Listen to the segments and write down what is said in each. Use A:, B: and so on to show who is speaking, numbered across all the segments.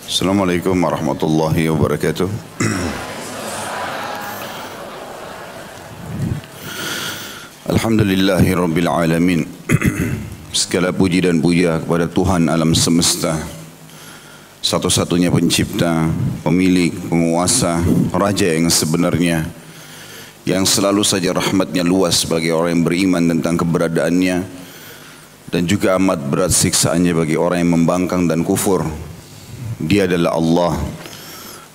A: Assalamualaikum warahmatullahi wabarakatuh. Alhamdulillahi rabbil alamin. Segala puji dan puja kepada Tuhan alam semesta, satu-satunya pencipta, pemilik, penguasa, raja yang sebenarnya, yang selalu saja rahmatnya luas bagi orang yang beriman tentang keberadaannya, dan juga amat berat siksaannya bagi orang yang membangkang dan kufur. Dia adalah Allah,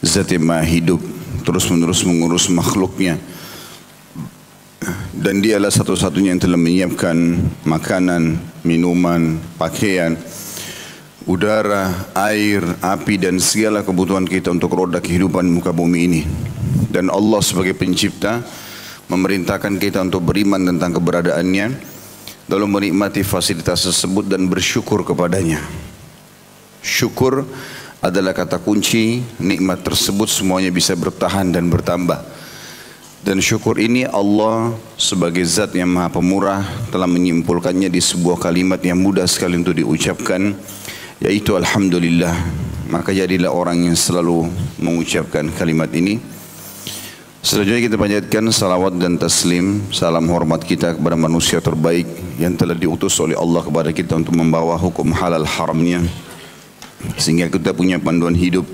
A: Zat yang Maha Hidup, terus menerus mengurus makhluknya, dan Dia adalah satu-satunya yang telah menyiapkan makanan, minuman, pakaian, udara, air, api, dan segala kebutuhan kita untuk roda kehidupan muka bumi ini. Dan Allah sebagai pencipta memerintahkan kita untuk beriman tentang keberadaannya, lalu menikmati fasilitas tersebut dan bersyukur kepadanya. Syukur adalah kata kunci nikmat tersebut semuanya bisa bertahan dan bertambah. Dan syukur ini Allah sebagai zat yang maha pemurah telah menyimpulkannya di sebuah kalimat yang mudah sekali untuk diucapkan, yaitu Alhamdulillah. Maka jadilah orang yang selalu mengucapkan kalimat ini. Selanjutnya kita panjatkan salawat dan taslim, salam hormat kita kepada manusia terbaik yang telah diutus oleh Allah kepada kita untuk membawa hukum halal haramnya, sehingga kita punya panduan hidup.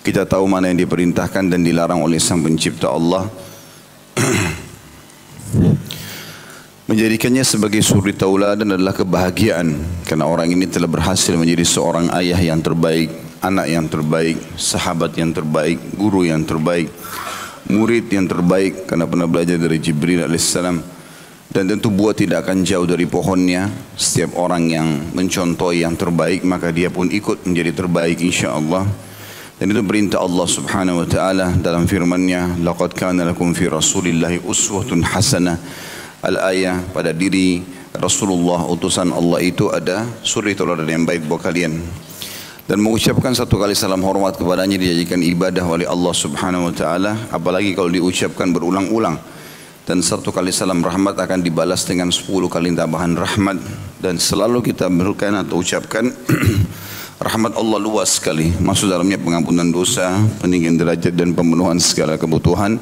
A: Kita tahu mana yang diperintahkan dan dilarang oleh Sang Pencipta Allah. Menjadikannya sebagai suri tauladan adalah kebahagiaan, karena orang ini telah berhasil menjadi seorang ayah yang terbaik, anak yang terbaik, sahabat yang terbaik, guru yang terbaik, murid yang terbaik, karena pernah belajar dari Jibril alaihissalam. Dan tentu buah tidak akan jauh dari pohonnya. Setiap orang yang mencontoh yang terbaik, maka dia pun ikut menjadi terbaik insyaAllah. Dan itu perintah Allah subhanahu wa ta'ala dalam firman-Nya, laqad kana lakum fi rasulillahi uswatun hasanah. Al-ayah, pada diri Rasulullah utusan Allah itu ada suri tauladan yang baik buat kalian. Dan mengucapkan satu kali salam hormat kepadanya dijadikan ibadah oleh Allah subhanahu wa ta'ala, apalagi kalau diucapkan berulang-ulang. Dan satu kali salam rahmat akan dibalas dengan 10 kali tambahan rahmat. Dan selalu kita berikan atau ucapkan rahmat Allah luas sekali, masuk dalamnya pengampunan dosa, peninggian derajat dan pemenuhan segala kebutuhan.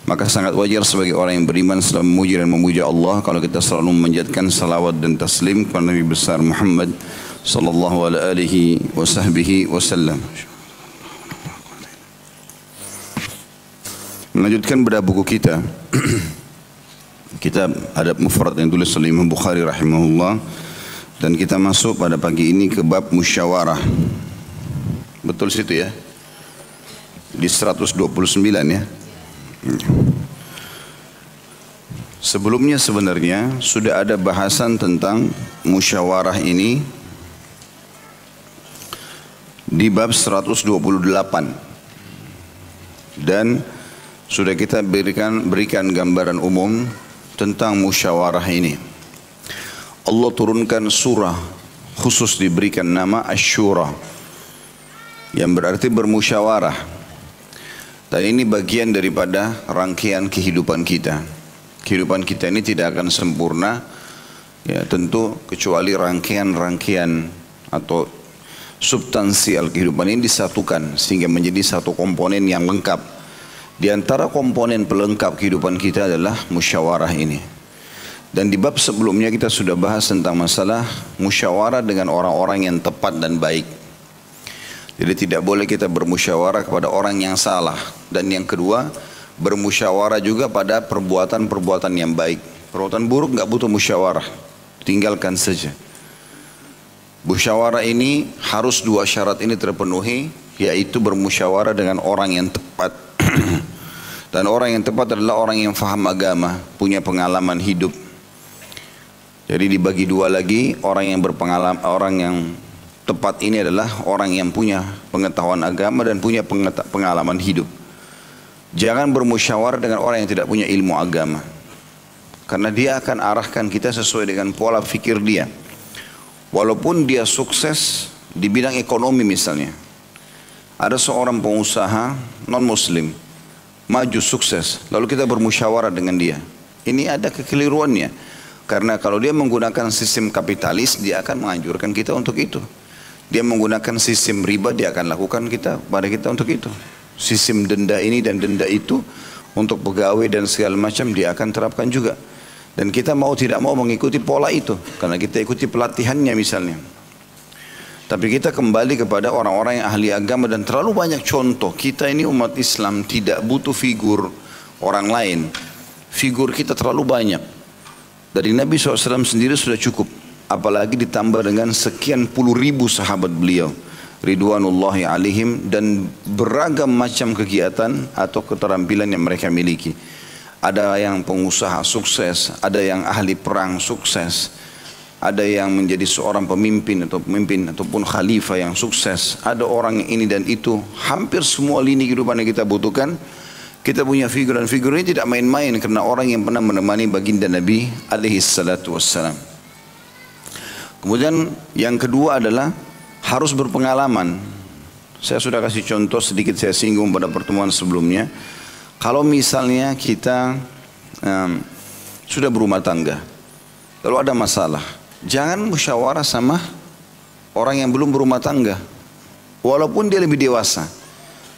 A: Maka sangat wajar sebagai orang yang beriman selalu memuji dan memuja Allah kalau kita selalu memanjatkan salawat dan taslim kepada Nabi besar Muhammad sallallahu alaihi wasallam. Melanjutkan bedah buku kita, kitab Adab Mufrad yang tulis oleh Imam Bukhari rahimahullah, dan kita masuk pada pagi ini ke bab musyawarah. Betul situ ya, di 129 ya. Sebelumnya sebenarnya sudah ada bahasan tentang musyawarah ini di bab 128, dan sudah kita berikan gambaran umum tentang musyawarah ini. Allah turunkan surah khusus diberikan nama Asy-Syura, yang berarti bermusyawarah. Dan ini bagian daripada rangkaian kehidupan kita. Kehidupan kita ini tidak akan sempurna, ya tentu, kecuali rangkaian-rangkaian atau substansial kehidupan ini disatukan sehingga menjadi satu komponen yang lengkap. Di antara komponen pelengkap kehidupan kita adalah musyawarah ini. Dan di bab sebelumnya kita sudah bahas tentang masalah musyawarah dengan orang-orang yang tepat dan baik. Jadi tidak boleh kita bermusyawarah kepada orang yang salah. Dan yang kedua, bermusyawarah juga pada perbuatan-perbuatan yang baik. Perbuatan buruk nggak butuh musyawarah, tinggalkan saja. Musyawarah ini harus dua syarat ini terpenuhi, yaitu bermusyawarah dengan orang yang tepat. Dan orang yang tepat adalah orang yang faham agama, punya pengalaman hidup. Jadi dibagi dua lagi, orang yang berpengalaman, orang yang tepat ini adalah orang yang punya pengetahuan agama dan punya pengalaman hidup. Jangan bermusyawarah dengan orang yang tidak punya ilmu agama, karena dia akan arahkan kita sesuai dengan pola fikir dia. Walaupun dia sukses di bidang ekonomi misalnya, ada seorang pengusaha non-muslim maju sukses, lalu kita bermusyawarah dengan dia, ini ada kekeliruannya. Karena kalau dia menggunakan sistem kapitalis, dia akan menganjurkan kita untuk itu. Dia menggunakan sistem riba, dia akan lakukan pada kita untuk itu. Sistem denda ini dan denda itu untuk pegawai dan segala macam dia akan terapkan juga. Dan kita mau tidak mau mengikuti pola itu karena kita ikuti pelatihannya misalnya. Tapi kita kembali kepada orang-orang yang ahli agama dan terlalu banyak contoh. Kita ini umat Islam tidak butuh figur orang lain. Figur kita terlalu banyak. Dari Nabi SAW sendiri sudah cukup. Apalagi ditambah dengan sekian puluh ribu sahabat beliau. Ridwanullahi alaihim, dan beragam macam kegiatan atau keterampilan yang mereka miliki. Ada yang pengusaha sukses, ada yang ahli perang sukses. Ada yang menjadi seorang pemimpin ataupun khalifah yang sukses. Ada orang yang ini dan itu. Hampir semua lini kehidupan yang kita butuhkan. Kita punya figur, dan figur ini tidak main-main karena orang yang pernah menemani baginda Nabi alaihi salatu wassalam. Kemudian yang kedua adalah harus berpengalaman. Saya sudah kasih contoh sedikit, saya singgung pada pertemuan sebelumnya. Kalau misalnya kita sudah berumah tangga, lalu ada masalah, jangan musyawarah sama orang yang belum berumah tangga. Walaupun dia lebih dewasa.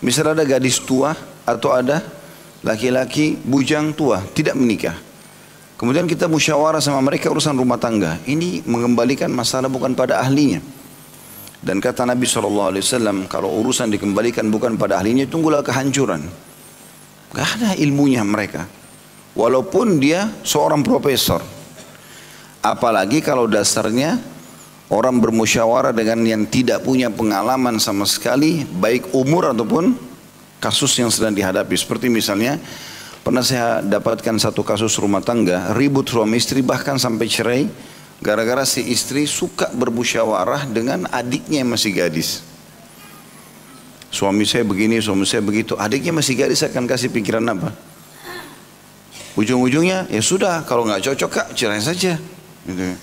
A: Misalnya ada gadis tua atau ada laki-laki bujang tua, tidak menikah. Kemudian kita musyawarah sama mereka urusan rumah tangga. Ini mengembalikan masalah bukan pada ahlinya. Dan kata Nabi SAW, kalau urusan dikembalikan bukan pada ahlinya, tunggulah kehancuran. Gak ada ilmunya mereka. Walaupun dia seorang profesor. Apalagi kalau dasarnya orang bermusyawarah dengan yang tidak punya pengalaman sama sekali, baik umur ataupun kasus yang sedang dihadapi. Seperti misalnya, pernah saya dapatkan satu kasus rumah tangga, ribut suami istri bahkan sampai cerai, gara-gara si istri suka bermusyawarah dengan adiknya yang masih gadis. Suami saya begini, suami saya begitu, adiknya masih gadis akan kasih pikiran apa? Ujung-ujungnya, ya sudah, kalau nggak cocok kak, cerai saja. Gitu.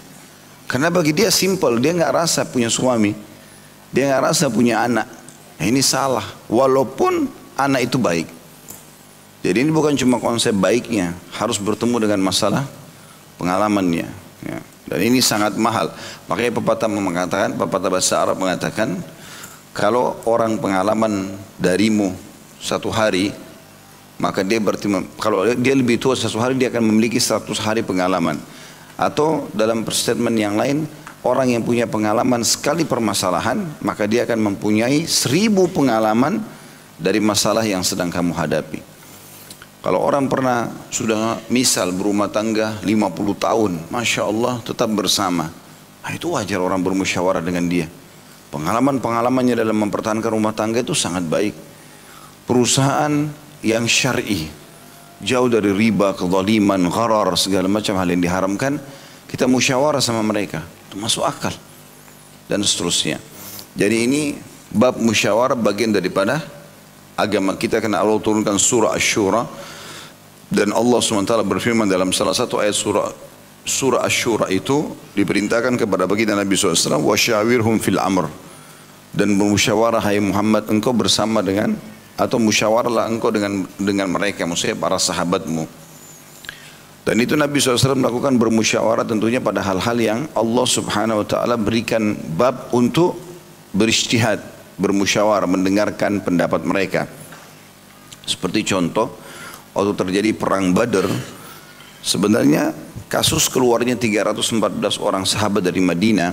A: Karena bagi dia simple, dia nggak rasa punya suami, dia nggak rasa punya anak. Nah, ini salah, walaupun anak itu baik. Jadi ini bukan cuma konsep baiknya, harus bertemu dengan masalah pengalamannya. Ya. Dan ini sangat mahal. Makanya pepatah bahasa Arab mengatakan, kalau orang pengalaman darimu satu hari, maka dia kalau dia lebih tua satu hari, dia akan memiliki 100 hari pengalaman. Atau dalam statement yang lain, orang yang punya pengalaman sekali permasalahan, maka dia akan mempunyai 1000 pengalaman dari masalah yang sedang kamu hadapi. Kalau orang pernah sudah misal berumah tangga 50 tahun, Masya Allah tetap bersama, nah, itu wajar orang bermusyawarah dengan dia. Pengalaman-pengalamannya dalam mempertahankan rumah tangga itu sangat baik. Perusahaan yang syar'i, jauh dari riba, kezaliman, gharar, segala macam hal yang diharamkan, kita musyawarah sama mereka, itu masuk akal, dan seterusnya. Jadi ini bab musyawarah bagian daripada agama kita, karena Allah turunkan surah Asy-Syura, dan Allah SWT berfirman dalam salah satu ayat surah Asy-Syura itu, diperintahkan kepada baginda Nabi SAW, wasyawirhum fil amr, dan bermusyawarah hai Muhammad, engkau bersama dengan, atau musyawarahlah engkau dengan mereka, maksudnya para sahabatmu. Dan itu Nabi SAW melakukan bermusyawarah tentunya pada hal-hal yang Allah Subhanahu Wa Taala berikan bab untuk berijtihad, bermusyawarah, mendengarkan pendapat mereka. Seperti contoh, waktu terjadi perang Badar, sebenarnya kasus keluarnya 314 orang sahabat dari Madinah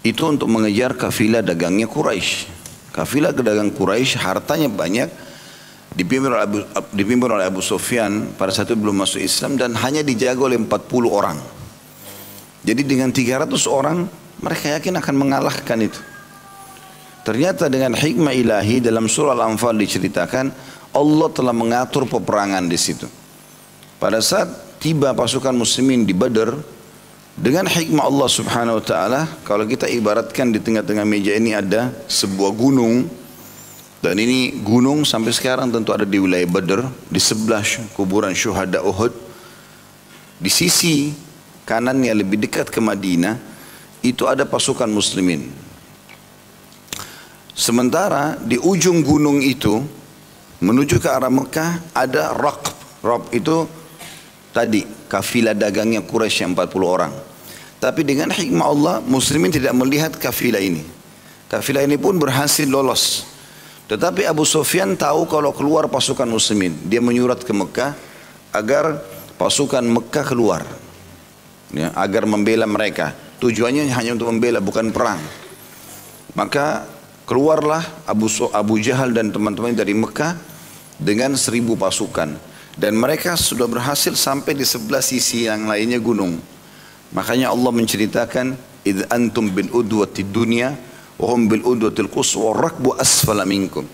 A: itu untuk mengejar kafilah dagangnya Quraisy. Kafilah dagang Quraisy hartanya banyak, dipimpin oleh Abu Sufyan, pada saat itu belum masuk Islam, dan hanya dijaga oleh 40 orang. Jadi dengan 300 orang mereka yakin akan mengalahkan itu. Ternyata dengan hikmah ilahi dalam surah Al-Anfal diceritakan, Allah telah mengatur peperangan di situ. Pada saat tiba pasukan muslimin di Badar, dengan hikmah Allah Subhanahu Wa Taala, kalau kita ibaratkan di tengah-tengah meja ini ada sebuah gunung, dan ini gunung sampai sekarang tentu ada di wilayah Badar, di sebelah kuburan syuhada Uhud. Di sisi kanannya lebih dekat ke Madinah itu ada pasukan muslimin. Sementara di ujung gunung itu menuju ke arah Mekah ada Raqb. Raqb itu tadi kafilah dagangnya Quraisy yang 40 orang. Tapi dengan hikmah Allah, muslimin tidak melihat kafilah ini. Kafilah ini pun berhasil lolos. Tetapi Abu Sufyan tahu kalau keluar pasukan muslimin. Dia menyurat ke Mekah agar pasukan Mekah keluar. Ya, agar membela mereka. Tujuannya hanya untuk membela, bukan perang. Maka keluarlah Abu Jahal dan teman-teman dari Mekah dengan 1000 pasukan. Dan mereka sudah berhasil sampai di sebelah sisi yang lainnya gunung. Makanya Allah menceritakan, idh antum bil udwati dunya wahum bil udwatil quswa rakbu asfala minkum.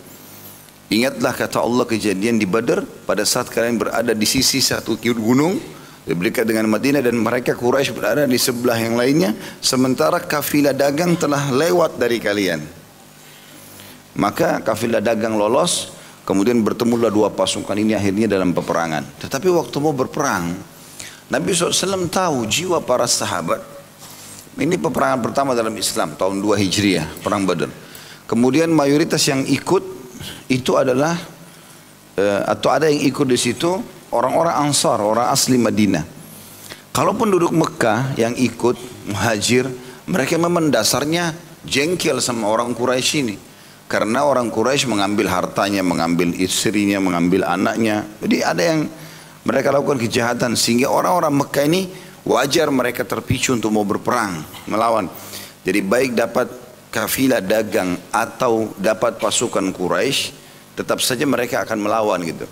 A: Ingatlah kata Allah kejadian di Badar pada saat kalian berada di sisi satu gunung dekat dengan Madinah dan mereka Quraisy berada di sebelah yang lainnya sementara kafilah dagang telah lewat dari kalian. Maka kafilah dagang lolos, kemudian bertemulah dua pasukan ini akhirnya dalam peperangan. Tetapi waktu mau berperang, Nabi SAW tahu jiwa para sahabat. Ini peperangan pertama dalam Islam tahun 2 Hijriah, perang Badar. Kemudian mayoritas yang ikut itu adalah atau ada yang ikut di situ orang-orang Ansar, orang asli Madinah. Kalau penduduk Mekah yang ikut muhajir, mereka memang dasarnya jengkel sama orang Quraisy ini. Karena orang Quraisy mengambil hartanya, mengambil istrinya, mengambil anaknya. Jadi ada yang mereka lakukan kejahatan sehingga orang-orang Mekah ini wajar mereka terpicu untuk mau berperang, melawan. Jadi baik dapat kafilah dagang atau dapat pasukan Quraisy, tetap saja mereka akan melawan gitu.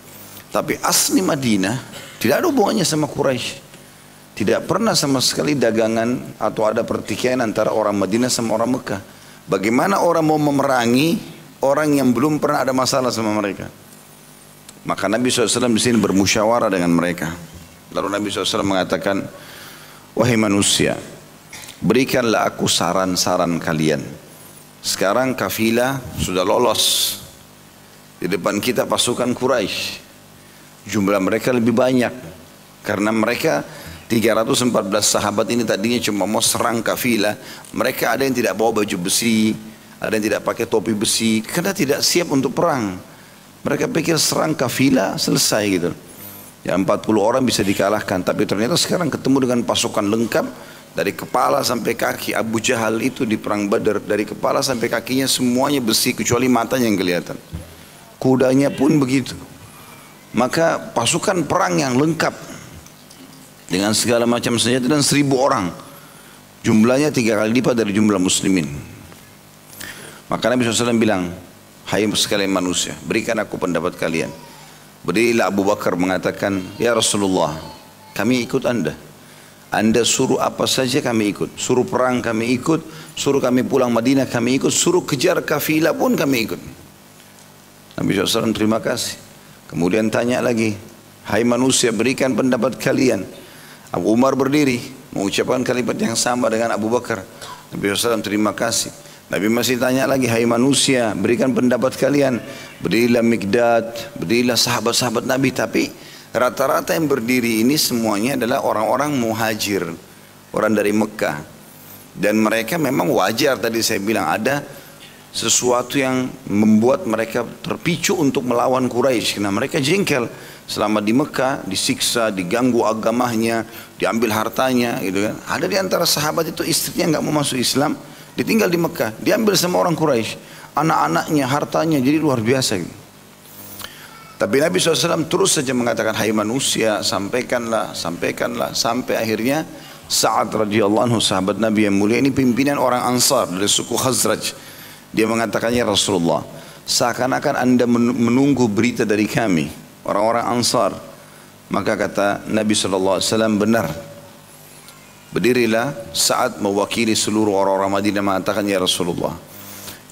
A: Tapi asli Madinah tidak ada hubungannya sama Quraisy. Tidak pernah sama sekali dagangan atau ada pertikaian antara orang Madinah sama orang Mekah. Bagaimana orang mau memerangi orang yang belum pernah ada masalah sama mereka? Maka Nabi SAW di sini bermusyawarah dengan mereka. Lalu Nabi SAW mengatakan, wahai manusia, berikanlah aku saran-saran kalian. Sekarang kafilah sudah lolos. Di depan kita pasukan Quraisy. Jumlah mereka lebih banyak. Karena mereka 314 sahabat ini tadinya cuma mau serang kafilah. Mereka ada yang tidak bawa baju besi, ada yang tidak pakai topi besi, karena tidak siap untuk perang. Mereka pikir serang kafilah selesai gitu. Ya 40 orang bisa dikalahkan. Tapi ternyata sekarang ketemu dengan pasukan lengkap. Dari kepala sampai kaki. Abu Jahal itu di perang Badar, dari kepala sampai kakinya semuanya besi kecuali matanya yang kelihatan. Kudanya pun begitu. Maka pasukan perang yang lengkap dengan segala macam senjata dan 1000 orang. Jumlahnya 3 kali lipat dari jumlah muslimin. Maka Nabi SAW bilang, hai sekalian manusia, berikan aku pendapat kalian. Berdirilah Abu Bakar mengatakan, ya Rasulullah, kami ikut anda. Anda suruh apa saja kami ikut. Suruh perang kami ikut. Suruh kami pulang Madinah kami ikut. Suruh kejar kafilah pun kami ikut. Nabi SAW terima kasih. Kemudian tanya lagi, hai manusia, berikan pendapat kalian. Abu Umar berdiri mengucapkan kalimat yang sama dengan Abu Bakar. Nabi SAW terima kasih. Nabi masih tanya lagi, hai manusia, berikan pendapat kalian. Berdirilah Mikdad, berdirilah sahabat-sahabat Nabi. Tapi rata-rata yang berdiri ini semuanya adalah orang-orang muhajir, orang dari Mekah. Dan mereka memang wajar, tadi saya bilang ada sesuatu yang membuat mereka terpicu untuk melawan Quraisy. Karena mereka jengkel selama di Mekah, disiksa, diganggu agamanya, diambil hartanya gitu kan. Ada di antara sahabat itu istrinya nggak mau masuk Islam, ditinggal di Mekah, diambil sama orang Quraisy, anak-anaknya, hartanya, jadi luar biasa gitu. Tapi Nabi SAW terus saja mengatakan, hai manusia, sampaikanlah, sampaikanlah, sampai akhirnya Sa'ad radhiyallahu anhu, sahabat Nabi yang mulia ini, pimpinan orang Ansar dari suku Khazraj. Dia mengatakannya, Rasulullah, seakan-akan anda menunggu berita dari kami, orang-orang Ansar. Maka kata Nabi SAW, benar. Berdirilah Sa'ad mewakili seluruh orang-orang Madinah mengatakan, ya Rasulullah,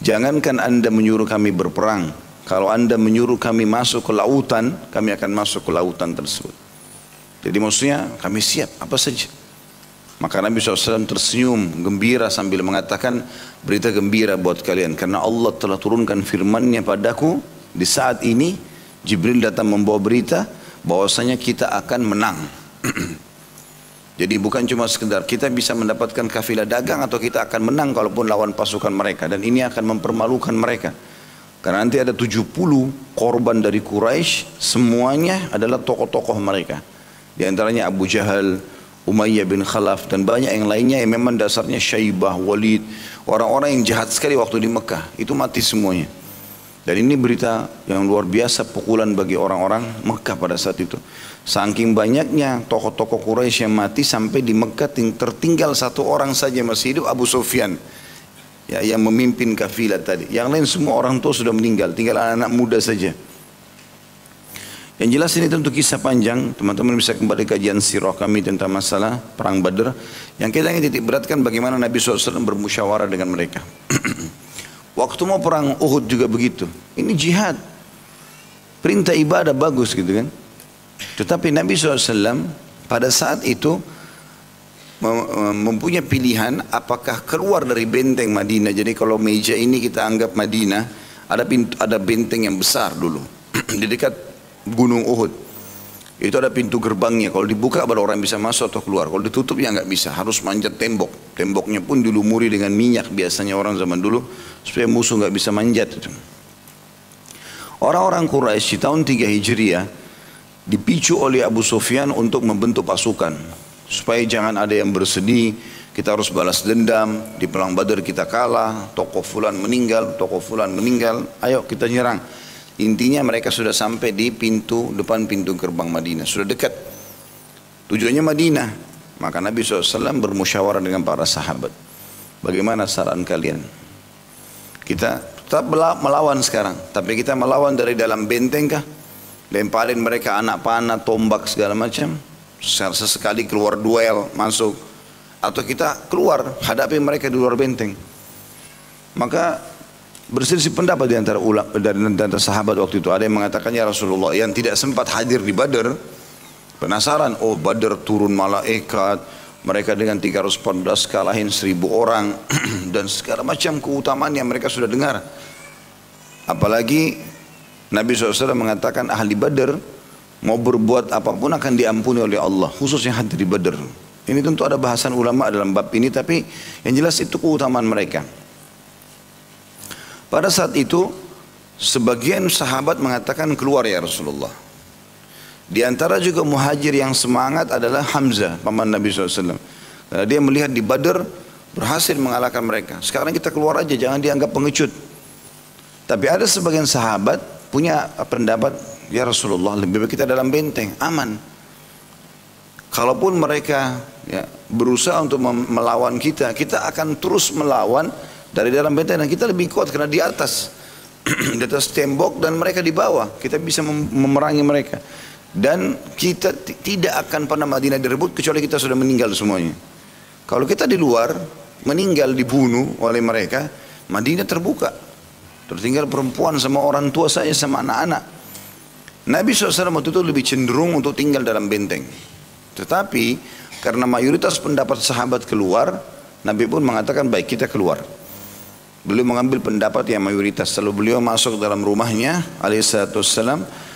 A: jangankan anda menyuruh kami berperang, kalau anda menyuruh kami masuk ke lautan, kami akan masuk ke lautan tersebut. Jadi maksudnya kami siap apa saja. Maka Nabi SAW tersenyum gembira sambil mengatakan, berita gembira buat kalian, karena Allah telah turunkan firman-Nya padaku di saat ini. Jibril datang membawa berita bahwasanya kita akan menang. Jadi bukan cuma sekedar kita bisa mendapatkan kafilah dagang, atau kita akan menang kalaupun lawan pasukan mereka. Dan ini akan mempermalukan mereka. Karena nanti ada 70 korban dari Quraisy, semuanya adalah tokoh-tokoh mereka. Di antaranya Abu Jahal, Umayyah bin Khalaf, dan banyak yang lainnya yang memang dasarnya Syaibah, Walid, Orang-orang yang jahat sekali waktu di Mekah, itu mati semuanya. Dan ini berita yang luar biasa, pukulan bagi orang-orang Mekah pada saat itu. Saking banyaknya tokoh-tokoh Quraisy yang mati, sampai di Mekah tertinggal satu orang saja masih hidup, Abu Sufyan. Ya, yang memimpin kafilah tadi. Yang lain semua orang tua sudah meninggal, tinggal anak-anak muda saja. Yang jelas ini tentu kisah panjang, teman-teman bisa kembali kajian sirah kami tentang masalah perang Badr. Yang kita ingin titik beratkan bagaimana Nabi SAW bermusyawarah dengan mereka. Waktu mau perang Uhud juga begitu. Ini jihad. Perintah ibadah bagus gitu kan. Tetapi Nabi SAW pada saat itu mempunyai pilihan apakah keluar dari benteng Madinah. Jadi kalau meja ini kita anggap Madinah, ada benteng yang besar dulu di dekat Gunung Uhud. Itu ada pintu gerbangnya. Kalau dibuka baru orang bisa masuk atau keluar. Kalau ditutup ya nggak bisa. Harus manjat tembok. Temboknya pun dilumuri dengan minyak biasanya orang zaman dulu supaya musuh nggak bisa manjat. Orang-orang Quraisy di tahun 3 Hijriah dipicu oleh Abu Sufyan untuk membentuk pasukan supaya jangan ada yang bersedih. Kita harus balas dendam. Di perang Badar kita kalah. Tokoh fulan meninggal. Tokoh fulan meninggal. Ayo kita nyerang. Intinya mereka sudah sampai di depan pintu gerbang Madinah. Sudah dekat. Tujuannya Madinah. Maka Nabi SAW bermusyawarah dengan para sahabat. Bagaimana saran kalian? Kita tetap melawan sekarang. Tapi kita melawan dari dalam benteng kah? Lemparin mereka anak panah, tombak segala macam. Sesekali keluar duel, masuk. Atau kita keluar, hadapi mereka di luar benteng. Maka berselisih pendapat di antara sahabat waktu itu. Ada yang mengatakan, ya Rasulullah, yang tidak sempat hadir di Badar penasaran, oh Badar turun malaikat, mereka dengan 314 kalahin 1000 orang dan segala macam keutamaan yang mereka sudah dengar. Apalagi Nabi SAW mengatakan ahli Badar mau berbuat apapun akan diampuni oleh Allah, khususnya hadir di Badar. Ini tentu ada bahasan ulama dalam bab ini, tapi yang jelas itu keutamaan mereka. Pada saat itu sebagian sahabat mengatakan keluar ya Rasulullah. Di antara juga muhajir yang semangat adalah Hamzah, paman Nabi SAW. Karena dia melihat di Badar berhasil mengalahkan mereka. Sekarang kita keluar aja, jangan dianggap pengecut. Tapi ada sebagian sahabat punya pendapat, ya Rasulullah lebih baik kita dalam benteng, aman. Kalaupun mereka berusaha untuk melawan kita, kita akan terus melawan dari dalam benteng dan kita lebih kuat karena di atas tembok dan mereka di bawah, kita bisa memerangi mereka. Dan kita tidak akan pernah Madinah direbut kecuali kita sudah meninggal semuanya. Kalau kita di luar meninggal dibunuh oleh mereka, Madinah terbuka, tertinggal perempuan sama orang tua saya sama anak-anak. Nabi SAW waktu itu lebih cenderung untuk tinggal dalam benteng. Tetapi karena mayoritas pendapat sahabat keluar, Nabi pun mengatakan baik kita keluar. Beliau mengambil pendapat yang mayoritas. Lalu beliau masuk dalam rumahnya alaihissalam.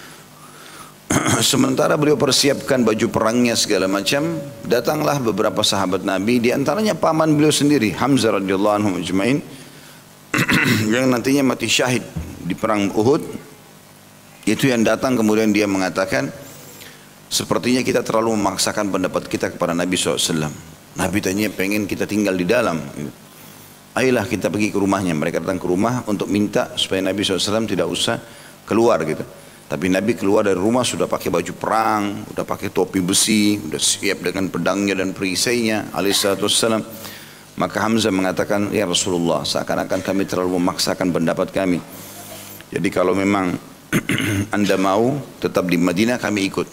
A: Sementara beliau persiapkan baju perangnya segala macam, datanglah beberapa sahabat Nabi, di antaranya paman beliau sendiri Hamzah radhiyallahu anhu ajmain yang nantinya mati syahid di perang Uhud. Itu yang datang kemudian dia mengatakan, sepertinya kita terlalu memaksakan pendapat kita kepada Nabi SAW. Nabi tanya pengen kita tinggal di dalam. Ayolah kita pergi ke rumahnya. Mereka datang ke rumah untuk minta supaya Nabi SAW tidak usah keluar gitu. Tapi Nabi keluar dari rumah sudah pakai baju perang, sudah pakai topi besi, sudah siap dengan pedangnya dan perisainya alaihissalam. Maka Hamzah mengatakan, ya Rasulullah, seakan-akan kami terlalu memaksakan pendapat kami. Jadi kalau memang Anda mau tetap di Madinah, kami ikut.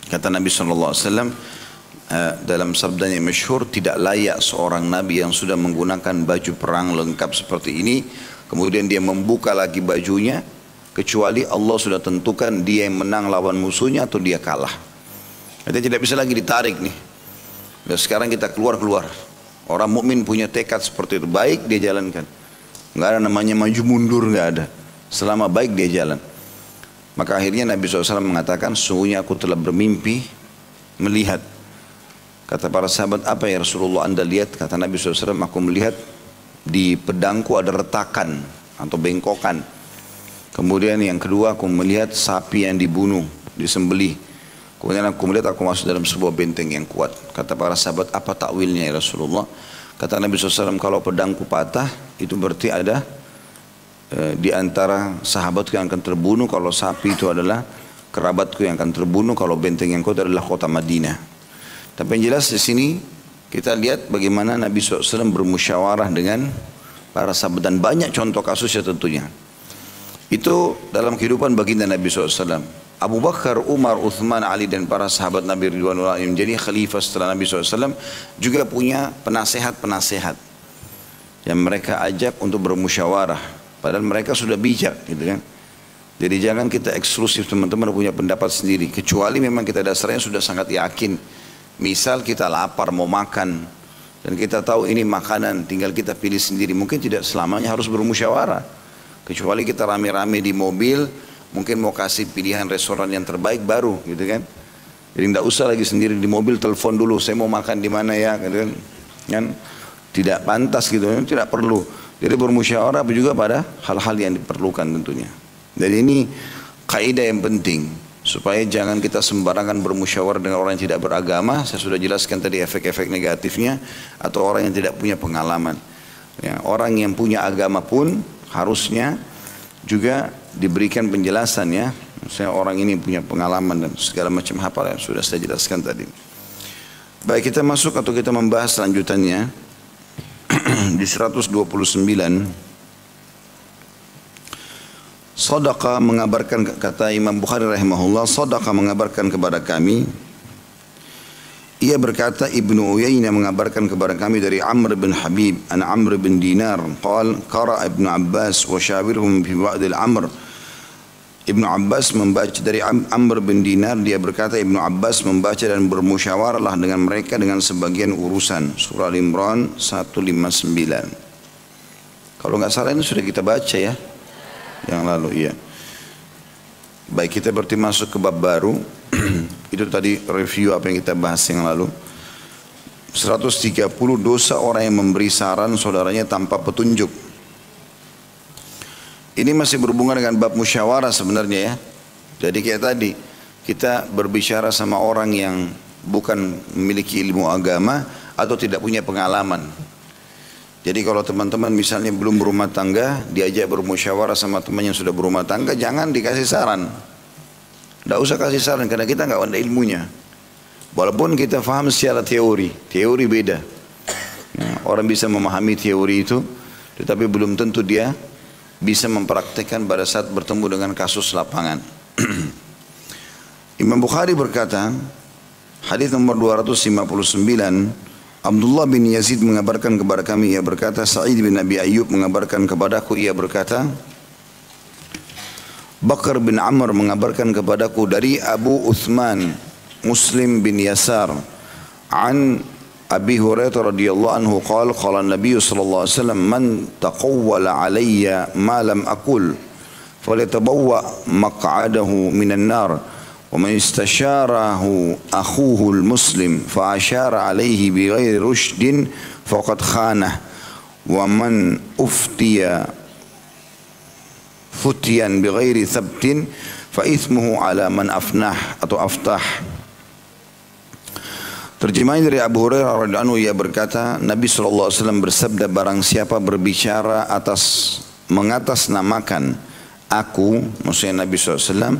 A: Kata Nabi SAW dalam sabdanya masyhur, tidak layak seorang Nabi yang sudah menggunakan baju perang lengkap seperti ini, kemudian dia membuka lagi bajunya, kecuali Allah sudah tentukan dia yang menang lawan musuhnya atau dia kalah. Kita tidak bisa lagi ditarik nih. Dan sekarang kita keluar. Orang mukmin punya tekad seperti itu, baik dia jalankan. Nggak ada namanya maju mundur, nggak ada. Selama baik dia jalan. Maka akhirnya Nabi SAW mengatakan, sungguhnya aku telah bermimpi melihat. Kata para sahabat, apa ya Rasulullah Anda lihat? Kata Nabi SAW, aku melihat di pedangku ada retakan atau bengkokan. Kemudian yang kedua aku melihat sapi yang dibunuh, disembelih. Kemudian aku melihat aku masuk dalam sebuah benteng yang kuat. Kata para sahabat, apa takwilnya ya Rasulullah? Kata Nabi SAW, kalau pedangku patah, itu berarti ada di antara sahabatku yang akan terbunuh. Kalau sapi itu adalah kerabatku yang akan terbunuh. Kalau benteng yang kuat adalah kota Madinah. Tapi yang jelas di sini kita lihat bagaimana Nabi SAW bermusyawarah dengan para sahabat. Dan banyak contoh kasusnya tentunya. Itu dalam kehidupan baginda Nabi SAW. Abu Bakar, Umar, Uthman, Ali dan para sahabat Nabi Ridwanullah yang menjadi khalifah setelah Nabi SAW juga punya penasehat-penasehat yang mereka ajak untuk bermusyawarah. Padahal mereka sudah bijak, gitu kan. Jadi jangan kita eksklusif teman-teman punya pendapat sendiri. Kecuali memang kita dasarnya sudah sangat yakin. Misal kita lapar mau makan dan kita tahu ini makanan, tinggal kita pilih sendiri. Mungkin tidak selamanya harus bermusyawarah. Kecuali kita rame-rame di mobil, mungkin mau kasih pilihan restoran yang terbaik baru, gitu kan. Jadi tidak usah lagi sendiri di mobil, telepon dulu, saya mau makan di mana ya, gitu kan. Tidak pantas gitu, tidak perlu. Jadi bermusyawarah juga pada hal-hal yang diperlukan tentunya. Jadi ini kaidah yang penting supaya jangan kita sembarangan bermusyawarah dengan orang yang tidak beragama. Saya sudah jelaskan tadi efek-efek negatifnya, atau orang yang tidak punya pengalaman. Ya, orang yang punya agama pun harusnya juga diberikan penjelasan ya. Saya orang ini punya pengalaman dan segala macam hal yang sudah saya jelaskan tadi. Baik, kita masuk atau kita membahas selanjutannya di 129. Sadaqa mengabarkan, kata Imam Bukhari rahimahullah, Sadaqa mengabarkan kepada kami. Ia berkata, Ibnu Uyainah mengabarkan kepada kami dari Amr bin Habib, an Amr bin Dinar, qal qara Ibnu Abbas wa syawirhum fi ba'd al-amr. Ibnu Abbas membaca dari Amr bin Dinar, dia berkata Ibnu Abbas membaca dan bermusyawarahlah dengan mereka dengan sebagian urusan. Surah Al-Imran 159. Kalau nggak salah ini sudah kita baca ya, yang lalu iya. Baik, kita berarti masuk ke bab baru. Itu tadi review apa yang kita bahas yang lalu. 130 dosa orang yang memberi saran saudaranya tanpa petunjuk. Ini masih berhubungan dengan bab musyawarah sebenarnya ya. Jadi kayak tadi, kita berbicara sama orang yang bukan memiliki ilmu agama atau tidak punya pengalaman. Jadi kalau teman-teman misalnya belum berumah tangga, diajak bermusyawarah sama teman yang sudah berumah tangga, jangan dikasih saran. Tidak usah kasih saran karena kita nggak ada ilmunya. Walaupun kita faham secara teori beda. Nah, orang bisa memahami teori itu, tetapi belum tentu dia bisa mempraktekkan pada saat bertemu dengan kasus lapangan. Imam Bukhari berkata, hadis nomor 259, Abdullah bin Yazid mengabarkan kepada kami, ia berkata, Sa'id bin Abi Ayyub mengabarkan kepadaku, ia berkata, Bakar bin Amr mengabarkan kepadaku dari Abu Uthman Muslim bin Yasar an Abi Hurairah radhiyallahu anhu qala Nabi sallallahu alaihi wasallam man taqawwala alayya ma lam aqul falyatabawwa maq'adahu minan nar wa man istasharahu akhuhu al-muslim fa ashara alayhi bighairi rushdin faqad khanah wa man uftiya futiyan bighairi thabtin fa ithmuhu ala man afnah atau aftah. Terjemahan dari Abu Hurairah radhiyallahu anhu, ia berkata, Nabi SAW bersabda, barang siapa berbicara mengatasnamakan aku, maksudnya Nabi SAW,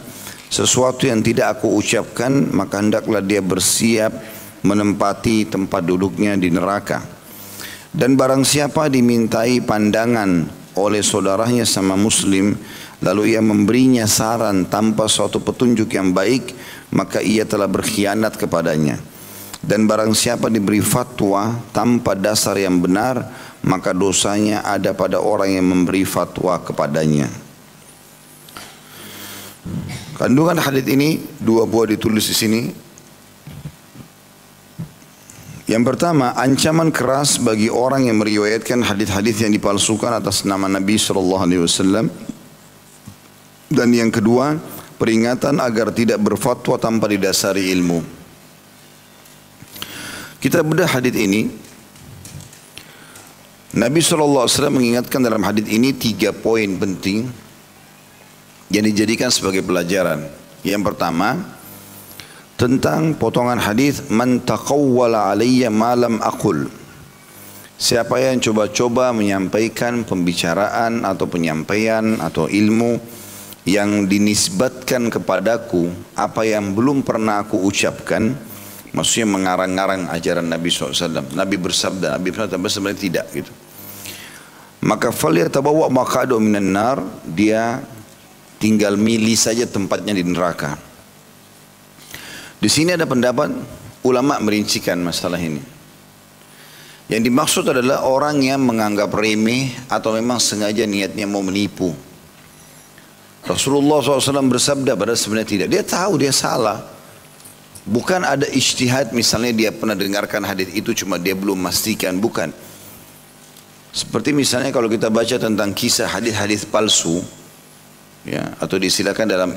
A: sesuatu yang tidak aku ucapkan, maka hendaklah dia bersiap menempati tempat duduknya di neraka. Dan barang siapa dimintai pandangan oleh saudaranya sama muslim, lalu ia memberinya saran tanpa suatu petunjuk yang baik, maka ia telah berkhianat kepadanya. Dan barang siapa diberi fatwa tanpa dasar yang benar, maka dosanya ada pada orang yang memberi fatwa kepadanya. Kandungan hadis ini dua buah ditulis di sini. Yang pertama, ancaman keras bagi orang yang meriwayatkan hadis-hadis yang dipalsukan atas nama Nabi SAW. Dan yang kedua, peringatan agar tidak berfatwa tanpa didasari ilmu. Kita bedah hadis ini. Nabi SAW mengingatkan dalam hadis ini 3 poin penting yang dijadikan sebagai pelajaran. Yang pertama, tentang potongan hadis man taqawwala alayya ma lam aqul. Siapa yang coba-coba menyampaikan pembicaraan atau penyampaian atau ilmu yang dinisbatkan kepadaku apa yang belum pernah aku ucapkan, maksudnya mengarang-arang ajaran Nabi SAW. Nabi bersabda, Nabi bersabda sebenarnya tidak gitu. Maka falyatabawa maq'adahu minan nar, dia tinggal milih saja tempatnya di neraka. Di sini ada pendapat ulama merincikan masalah ini. Yang dimaksud adalah orang yang menganggap remeh atau memang sengaja niatnya mau menipu. Rasulullah SAW bersabda padahal sebenarnya tidak. Dia tahu dia salah. Bukan ada ijtihad misalnya dia pernah dengarkan hadis itu cuma dia belum memastikan. Bukan. Seperti misalnya kalau kita baca tentang kisah hadis-hadis palsu, ya, atau disilakan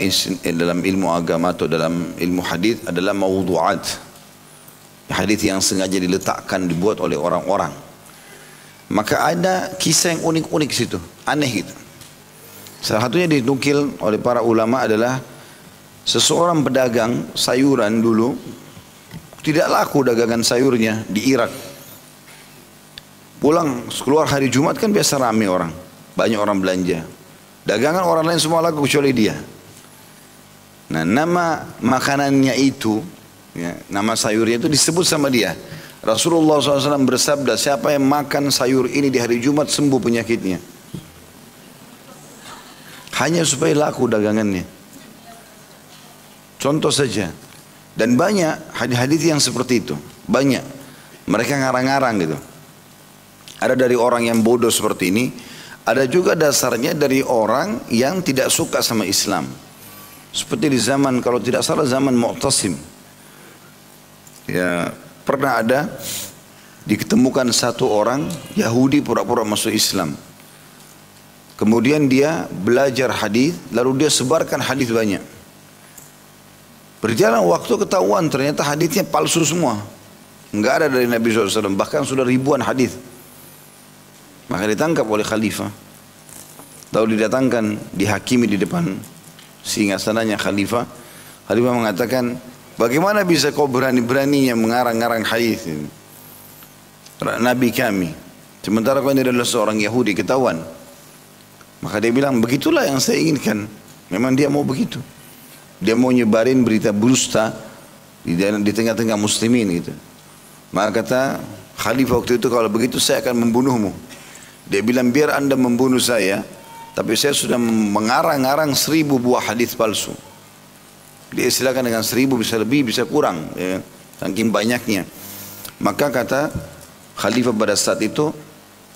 A: dalam ilmu agama atau dalam ilmu hadis adalah maudhu'at. Hadis yang sengaja diletakkan, dibuat oleh orang-orang. Maka ada kisah yang unik-unik situ, aneh gitu. Salah satunya dinukil oleh para ulama adalah seseorang pedagang sayuran dulu tidak laku dagangan sayurnya di Irak. Pulang keluar hari Jumat kan biasa ramai orang, banyak orang belanja. Dagangan orang lain semua laku kecuali dia. Nah, nama makanannya itu, ya, nama sayurnya itu disebut sama dia. Rasulullah SAW bersabda, siapa yang makan sayur ini di hari Jumat sembuh penyakitnya. Hanya supaya laku dagangannya. Contoh saja. Dan banyak hadis-hadis yang seperti itu. Banyak. Mereka ngarang-ngarang gitu. Ada dari orang yang bodoh seperti ini. Ada juga dasarnya dari orang yang tidak suka sama Islam. Seperti di zaman, kalau tidak salah zaman Mu'tasim. Ya, pernah ada diketemukan satu orang Yahudi pura-pura masuk Islam. Kemudian dia belajar hadis, lalu dia sebarkan hadis banyak. Berjalan waktu ketahuan ternyata hadisnya palsu semua. Enggak ada dari Nabi SAW, bahkan sudah ribuan hadis. Maka ditangkap oleh khalifah. Lalu didatangkan, dihakimi di depan singgasananya khalifah. Khalifah mengatakan, bagaimana bisa kau berani-beraninya mengarang-arang hadis ini? Nabi kami. Sementara kau ini adalah seorang Yahudi, ketahuan. Maka dia bilang, begitulah yang saya inginkan. Memang dia mau begitu. Dia mau nyebarin berita dusta di tengah-tengah muslimin gitu. Maka kata khalifah waktu itu, kalau begitu saya akan membunuhmu. Dia bilang, biar anda membunuh saya, tapi saya sudah mengarang-arang 1000 buah hadis palsu. Dia silakan dengan 1000, bisa lebih, bisa kurang, ya, saking banyaknya. Maka kata khalifah pada saat itu,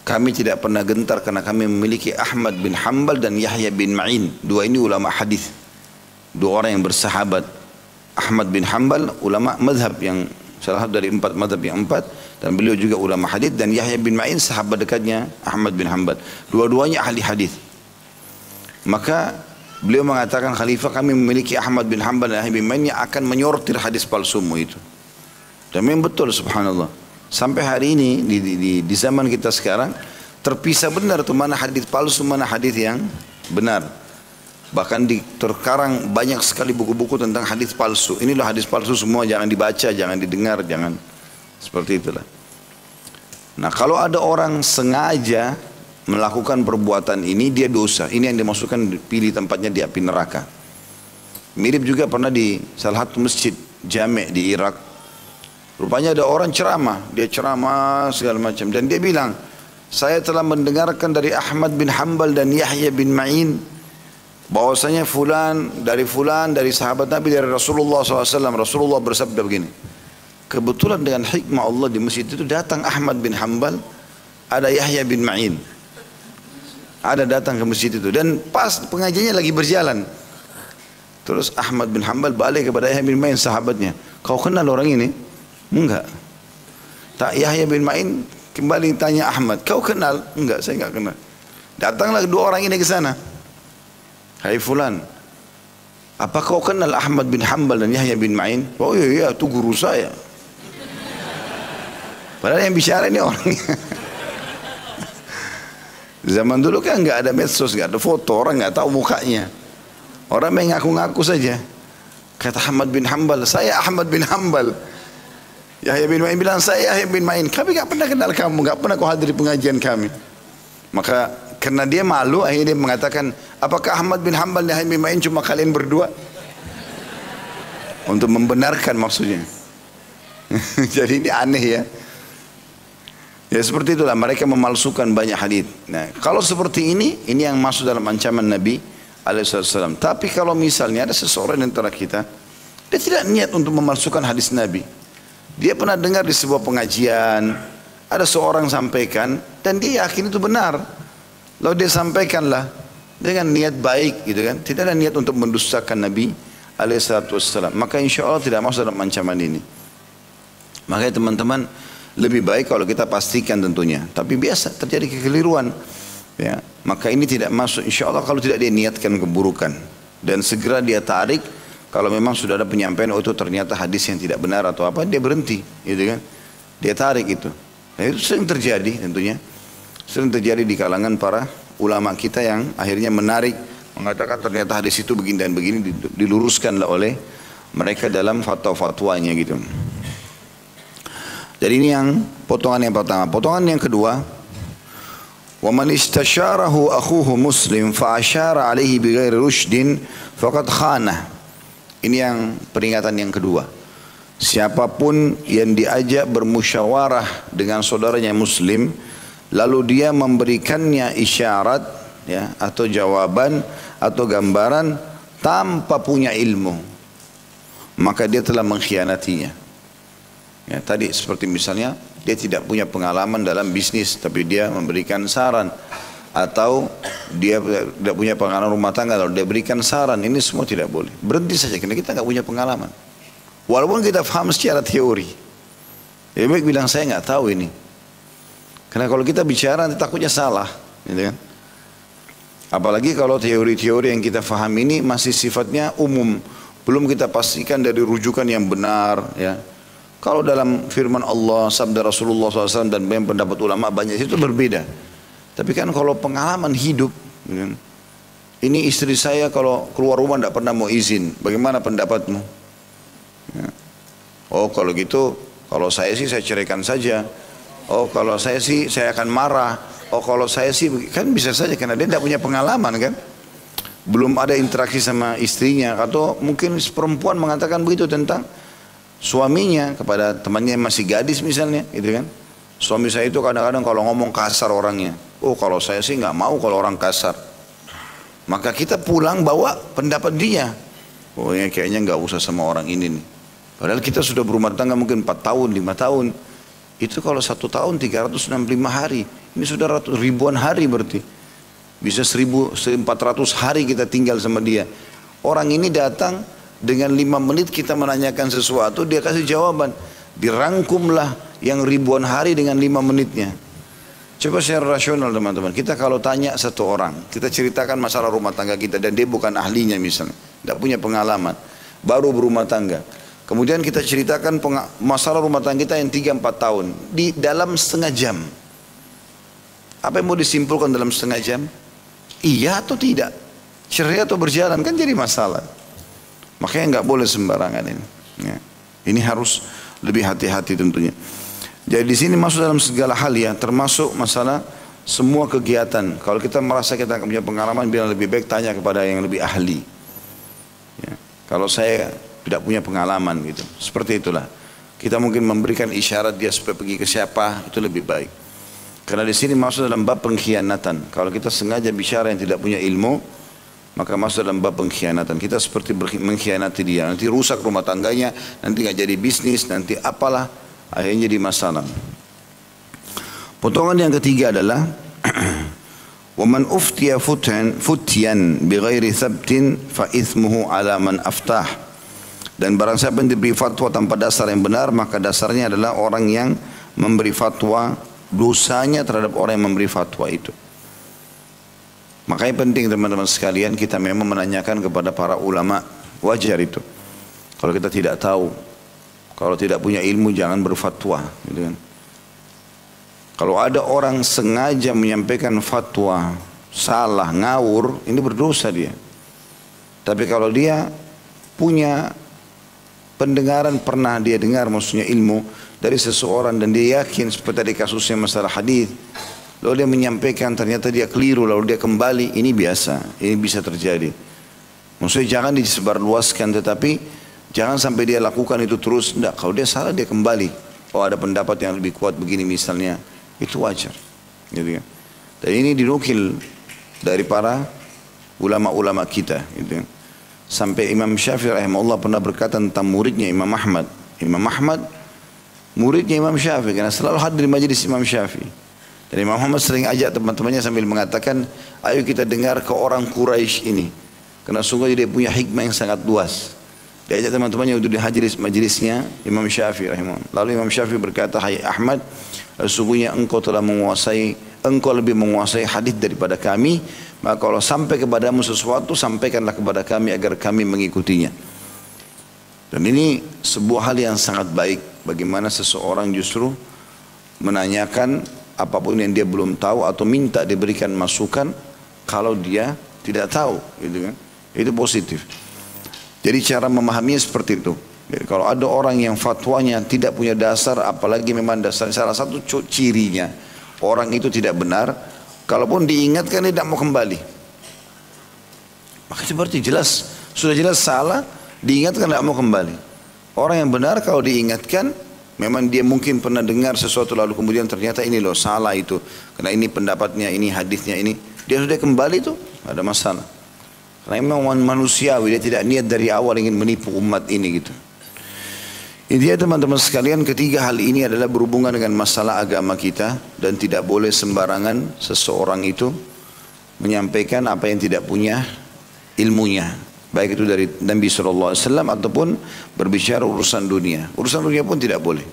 A: kami tidak pernah gentar karena kami memiliki Ahmad bin Hanbal dan Yahya bin Ma'in. Dua ini ulama hadis. Dua orang yang bersahabat. Ahmad bin Hanbal ulama madhab yang salah satu dari 4 madhab yang 4. Dan beliau juga ulama hadis. Dan Yahya bin Ma'in sahabat dekatnya Ahmad bin Hanbal. Dua-duanya ahli hadis. Maka beliau mengatakan, khalifah, kami memiliki Ahmad bin Hanbal dan Yahya bin Ma'in yang akan menyortir hadis palsumu itu. Dan memang betul, subhanallah. Sampai hari ini di zaman kita sekarang terpisah benar tuh mana hadis palsu, mana hadis yang benar. Bahkan terkarang banyak sekali buku-buku tentang hadis palsu. Inilah hadis palsu semua, jangan dibaca, jangan didengar, jangan seperti itulah. Nah, kalau ada orang sengaja melakukan perbuatan ini, dia dosa. Ini yang dimasukkan, pilih tempatnya di api neraka. Mirip juga pernah di salah satu masjid jami' di Irak. Rupanya ada orang ceramah, dia ceramah segala macam, dan dia bilang, saya telah mendengarkan dari Ahmad bin Hanbal dan Yahya bin Ma'in bahwasanya fulan dari sahabat Nabi, dari Rasulullah SAW. Rasulullah bersabda begini. Kebetulan dengan hikmah Allah di masjid itu datang Ahmad bin Hanbal, ada Yahya bin Ma'in, ada datang ke masjid itu, dan pas pengajiannya lagi berjalan. Terus Ahmad bin Hanbal balik kepada Yahya bin Ma'in, sahabatnya, kau kenal orang ini? Enggak. Tak, Yahya bin Ma'in kembali tanya Ahmad, kau kenal? Enggak, saya enggak kenal. Datanglah dua orang ini ke sana. Hai fulan, apa kau kenal Ahmad bin Hanbal dan Yahya bin Ma'in? Oh iya, itu guru saya. Padahal yang bicara ini orangnya. Zaman dulu kan enggak ada medsos, enggak ada foto, orang enggak tahu mukanya. Orang yang ngaku-ngaku saja. Kata Ahmad bin Hanbal, saya Ahmad bin Hanbal. Yahya bin Ma'in bilang, saya Yahya bin Ma'in, kami gak pernah kenal kamu, gak pernah kau hadiri pengajian kami. Maka karena dia malu, akhirnya dia mengatakan, apakah Ahmad bin Hanbal dan Yahya bin Ma'in cuma kalian berdua? Untuk membenarkan maksudnya. Jadi ini aneh ya. Ya seperti itulah, mereka memalsukan banyak hadis. Nah, kalau seperti ini yang masuk dalam ancaman Nabi alaihissalam. Tapi kalau misalnya ada seseorang di antara kita, dia tidak niat untuk memalsukan hadis Nabi. Dia pernah dengar di sebuah pengajian, ada seorang sampaikan, dan dia yakin itu benar. Lalu dia sampaikanlah dengan niat baik, gitu kan? Tidak ada niat untuk mendustakan Nabi alaihissalam. Maka insya Allah tidak masuk dalam ancaman ini. Makanya teman-teman, lebih baik kalau kita pastikan tentunya. Tapi biasa terjadi kekeliruan. Ya, maka ini tidak masuk insya Allah kalau tidak dia niatkan keburukan. Dan segera dia tarik. Kalau memang sudah ada penyampaian, oh itu ternyata hadis yang tidak benar atau apa, dia berhenti. Gitu kan? Dia tarik itu. Nah, itu sering terjadi tentunya. Sering terjadi di kalangan para ulama kita yang akhirnya menarik. Mengatakan ternyata hadis itu begini dan begini, diluruskanlah oleh mereka dalam fatwa-fatwanya gitu. Jadi ini yang potongan yang pertama. Potongan yang kedua, wa man istasyarahu akhuhu muslim fa asyara alaihi bighairi rusydin faqad khana. Ini yang peringatan yang kedua. Siapapun yang diajak bermusyawarah dengan saudaranya muslim, lalu dia memberikannya isyarat ya, atau jawaban atau gambaran tanpa punya ilmu, maka dia telah mengkhianatinya. Ya, tadi seperti misalnya dia tidak punya pengalaman dalam bisnis tapi dia memberikan saran, atau dia tidak punya pengalaman rumah tangga lalu dia berikan saran, ini semua tidak boleh. Berhenti saja karena kita nggak punya pengalaman. Walaupun kita paham secara teori. Ya baik bilang saya nggak tahu ini. Karena kalau kita bicara nanti takutnya salah, gitu kan? Apalagi kalau teori-teori yang kita paham ini masih sifatnya umum, belum kita pastikan dari rujukan yang benar, ya. Kalau dalam firman Allah, sabda Rasulullah SAW dan pendapat ulama banyak itu berbeda. Tapi kan kalau pengalaman hidup, ini istri saya kalau keluar rumah tidak pernah mau izin, bagaimana pendapatmu? Ya. Oh kalau gitu, kalau saya sih saya ceraikan saja. Oh kalau saya sih saya akan marah. Oh kalau saya sih, kan bisa saja karena dia tidak punya pengalaman kan. Belum ada interaksi sama istrinya, atau mungkin perempuan mengatakan begitu tentang suaminya kepada temannya yang masih gadis misalnya, gitu kan. Suami saya itu kadang-kadang kalau ngomong kasar orangnya. Oh kalau saya sih nggak mau kalau orang kasar. Maka kita pulang bawa pendapat dia. Oh ya kayaknya nggak usah sama orang ini nih. Padahal kita sudah berumah tangga mungkin 4 tahun, 5 tahun. Itu kalau 1 tahun 365 hari. Ini sudah ribuan hari berarti. Bisa 1400 hari kita tinggal sama dia. Orang ini datang dengan 5 menit kita menanyakan sesuatu, dia kasih jawaban. Dirangkumlah yang ribuan hari dengan 5 menitnya. Coba secara rasional teman-teman. Kita kalau tanya satu orang, kita ceritakan masalah rumah tangga kita dan dia bukan ahlinya misalnya, tidak punya pengalaman, baru berumah tangga. Kemudian kita ceritakan masalah rumah tangga kita yang 3-4 tahun di dalam setengah jam. Apa yang mau disimpulkan dalam setengah jam? Iya atau tidak? Cerai atau berjalan? Kan jadi masalah. Makanya nggak boleh sembarangan ini. Ya. Ini harus lebih hati-hati tentunya. Jadi di sini masuk dalam segala hal ya, termasuk masalah semua kegiatan. Kalau kita merasa kita punya pengalaman, bilang lebih baik tanya kepada yang lebih ahli. Ya. Kalau saya tidak punya pengalaman gitu, seperti itulah. Kita mungkin memberikan isyarat dia supaya pergi ke siapa, itu lebih baik. Karena di sini masuk dalam bab pengkhianatan. Kalau kita sengaja bicara yang tidak punya ilmu, maka masuk dalam bab pengkhianatan. Kita seperti mengkhianati dia. Nanti rusak rumah tangganya, nanti nggak jadi bisnis, nanti apalah, akhirnya jadi masalah. Potongan yang ketiga adalah وَمَنْ أُفْتِيَ فُتْيًا بِغَيْرِ ثَبْتٍ فَإِثْمُهُ عَلَى مَنْ أَفْتَاهُ. Dan barang siapa yang diberi fatwa tanpa dasar yang benar, maka dasarnya adalah orang yang memberi fatwa, dosanya terhadap orang yang memberi fatwa itu. Makanya penting teman-teman sekalian kita memang menanyakan kepada para ulama, wajar itu. Kalau kita tidak tahu, kalau tidak punya ilmu jangan berfatwa, gitu kan. Kalau ada orang sengaja menyampaikan fatwa salah, ngawur, ini berdosa dia. Tapi kalau dia punya pendengaran, pernah dia dengar maksudnya ilmu, dari seseorang dan dia yakin seperti tadi kasusnya masalah hadis, lalu dia menyampaikan ternyata dia keliru lalu dia kembali, ini biasa, ini bisa terjadi. Maksudnya jangan disebarluaskan, tetapi jangan sampai dia lakukan itu terus. Enggak, kalau dia salah dia kembali. Oh ada pendapat yang lebih kuat begini misalnya, itu wajar. Gitu kan. Dan ini dinukil dari para ulama-ulama kita. Gitu kan. Sampai Imam Syafi'i rahimahullah pernah berkata tentang muridnya Imam Ahmad. Imam Ahmad muridnya Imam Syafi'i karena selalu hadir di majelis Imam Syafi'i. Dan Imam Ahmad sering ajak teman-temannya sambil mengatakan, ayo kita dengar ke orang Quraisy ini. Karena sungguh dia punya hikmah yang sangat luas. Dia ajak teman-temannya untuk dihadir majelisnya Imam Syafi'i rahimahullah. Lalu Imam Syafi'i berkata, hai Ahmad, sesungguhnya engkau telah menguasai, engkau lebih menguasai hadis daripada kami. Maka kalau sampai kepadamu sesuatu, sampaikanlah kepada kami agar kami mengikutinya. Dan ini sebuah hal yang sangat baik. Bagaimana seseorang justru menanyakan apapun yang dia belum tahu atau minta diberikan masukan kalau dia tidak tahu, gitu kan? Itu positif. Jadi cara memahaminya seperti itu. Jadi kalau ada orang yang fatwanya tidak punya dasar, apalagi memang dasar salah satu cirinya orang itu tidak benar, kalaupun diingatkan dia tidak mau kembali. Maka seperti jelas, sudah jelas salah, diingatkan tidak mau kembali. Orang yang benar kalau diingatkan, memang dia mungkin pernah dengar sesuatu lalu kemudian ternyata ini loh salah itu, karena ini pendapatnya, ini hadisnya ini, dia sudah kembali itu, ada masalah. Karena memang manusiawi, dia tidak niat dari awal ingin menipu umat ini gitu. Intinya teman-teman sekalian, ketiga hal ini adalah berhubungan dengan masalah agama kita dan tidak boleh sembarangan seseorang itu menyampaikan apa yang tidak punya ilmunya. Baik itu dari Nabi SAW ataupun berbicara urusan dunia. Urusan dunia pun tidak boleh.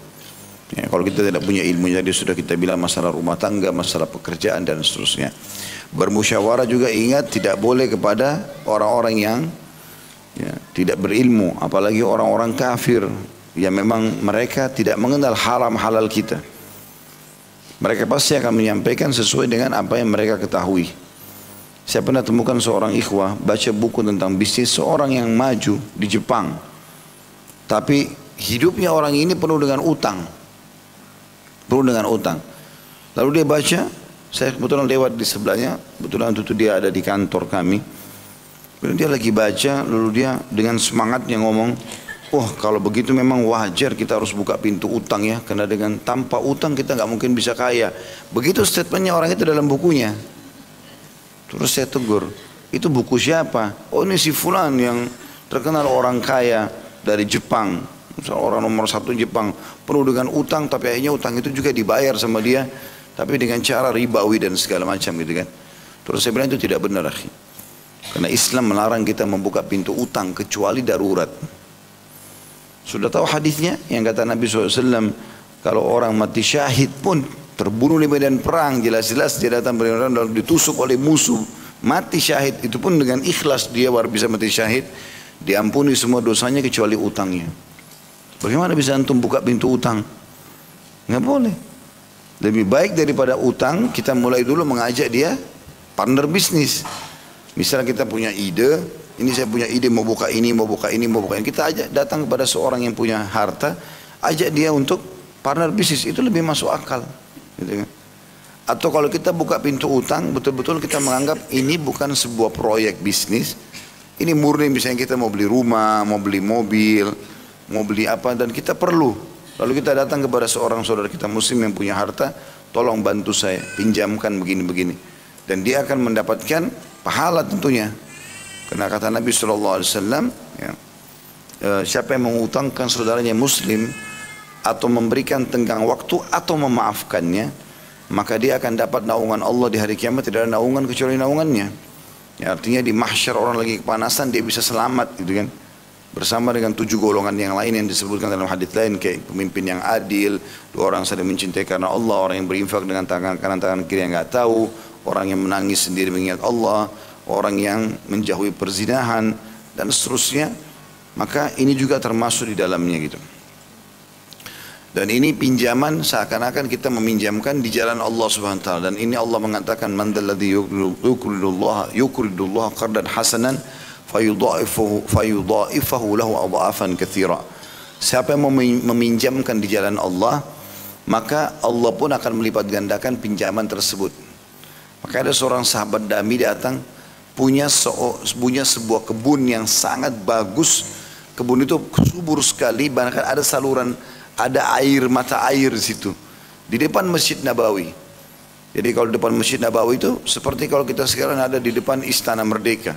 A: Ya, kalau kita tidak punya ilmunya, jadi sudah kita bilang masalah rumah tangga, masalah pekerjaan dan seterusnya. Bermusyawarah juga ingat tidak boleh kepada orang-orang yang tidak berilmu, apalagi orang-orang kafir yang memang mereka tidak mengenal haram halal kita. Mereka pasti akan menyampaikan sesuai dengan apa yang mereka ketahui. Saya pernah temukan seorang ikhwah baca buku tentang bisnis seorang yang maju di Jepang, tapi hidupnya orang ini penuh dengan utang, Lalu dia baca, saya kebetulan lewat di sebelahnya, kebetulan itu dia ada di kantor kami. Kemudian dia lagi baca, lalu dia dengan semangatnya ngomong, wah kalau begitu memang wajar kita harus buka pintu utang ya, karena dengan tanpa utang kita nggak mungkin bisa kaya. Begitu statementnya orang itu dalam bukunya. Terus saya tegur, itu buku siapa? Oh ini si Fulan yang terkenal orang kaya dari Jepang, orang nomor 1 Jepang, penuh dengan utang, tapi akhirnya utang itu juga dibayar sama dia, tapi dengan cara ribawi dan segala macam gitu kan. Terus saya bilang itu tidak benar akhi. Karena Islam melarang kita membuka pintu utang kecuali darurat. Sudah tahu hadisnya yang kata Nabi SAW, kalau orang mati syahid pun terbunuh di medan perang, jelas-jelas dia datang beriman lalu ditusuk oleh musuh, mati syahid, itu pun dengan ikhlas dia baru bisa mati syahid, diampuni semua dosanya kecuali utangnya. Bagaimana bisa antum buka pintu utang? Nggak boleh. Lebih baik daripada utang, kita mulai dulu mengajak dia partner bisnis. Misalnya kita punya ide, ini saya punya ide mau buka ini, mau buka ini, mau buka ini. Kita ajak datang kepada seorang yang punya harta, ajak dia untuk partner bisnis, itu lebih masuk akal. Gitu kan? Atau kalau kita buka pintu utang, betul-betul kita menganggap ini bukan sebuah proyek bisnis, ini murni misalnya kita mau beli rumah, mau beli mobil, mau beli apa, dan kita perlu. Lalu kita datang kepada seorang saudara kita muslim yang punya harta, tolong bantu saya, pinjamkan begini-begini. Dan dia akan mendapatkan pahala tentunya. Karena kata Nabi SAW, ya, siapa yang mengutangkan saudaranya muslim, atau memberikan tenggang waktu, atau memaafkannya, maka dia akan dapat naungan Allah di hari kiamat, tidak ada naungan kecuali naungannya. Ya, artinya di mahsyar orang lagi kepanasan, dia bisa selamat gitu kan. Bersama dengan 7 golongan yang lain yang disebutkan dalam hadis lain, kayak pemimpin yang adil, 2 orang saling mencintai karena Allah, orang yang berinfak dengan tangan kanan tangan kiri yang enggak tahu, orang yang menangis sendiri mengingat Allah, orang yang menjauhi perzinahan dan seterusnya. Maka ini juga termasuk di dalamnya gitu. Dan ini pinjaman seakan-akan kita meminjamkan di jalan Allah Subhanahu wa taala. Dan ini Allah mengatakan man dalladzi yuqridullaha qardan hasanan fayudha'ifahu lahu adha'afan katsira. Siapa yang meminjamkan di jalan Allah, maka Allah pun akan melipat gandakan pinjaman tersebut. Maka ada seorang sahabat Dami datang, punya sebuah kebun yang sangat bagus. Kebun itu subur sekali, bahkan ada saluran, ada air, mata air di situ, di depan Masjid Nabawi. Jadi kalau depan Masjid Nabawi itu seperti kalau kita sekarang ada di depan Istana Merdeka.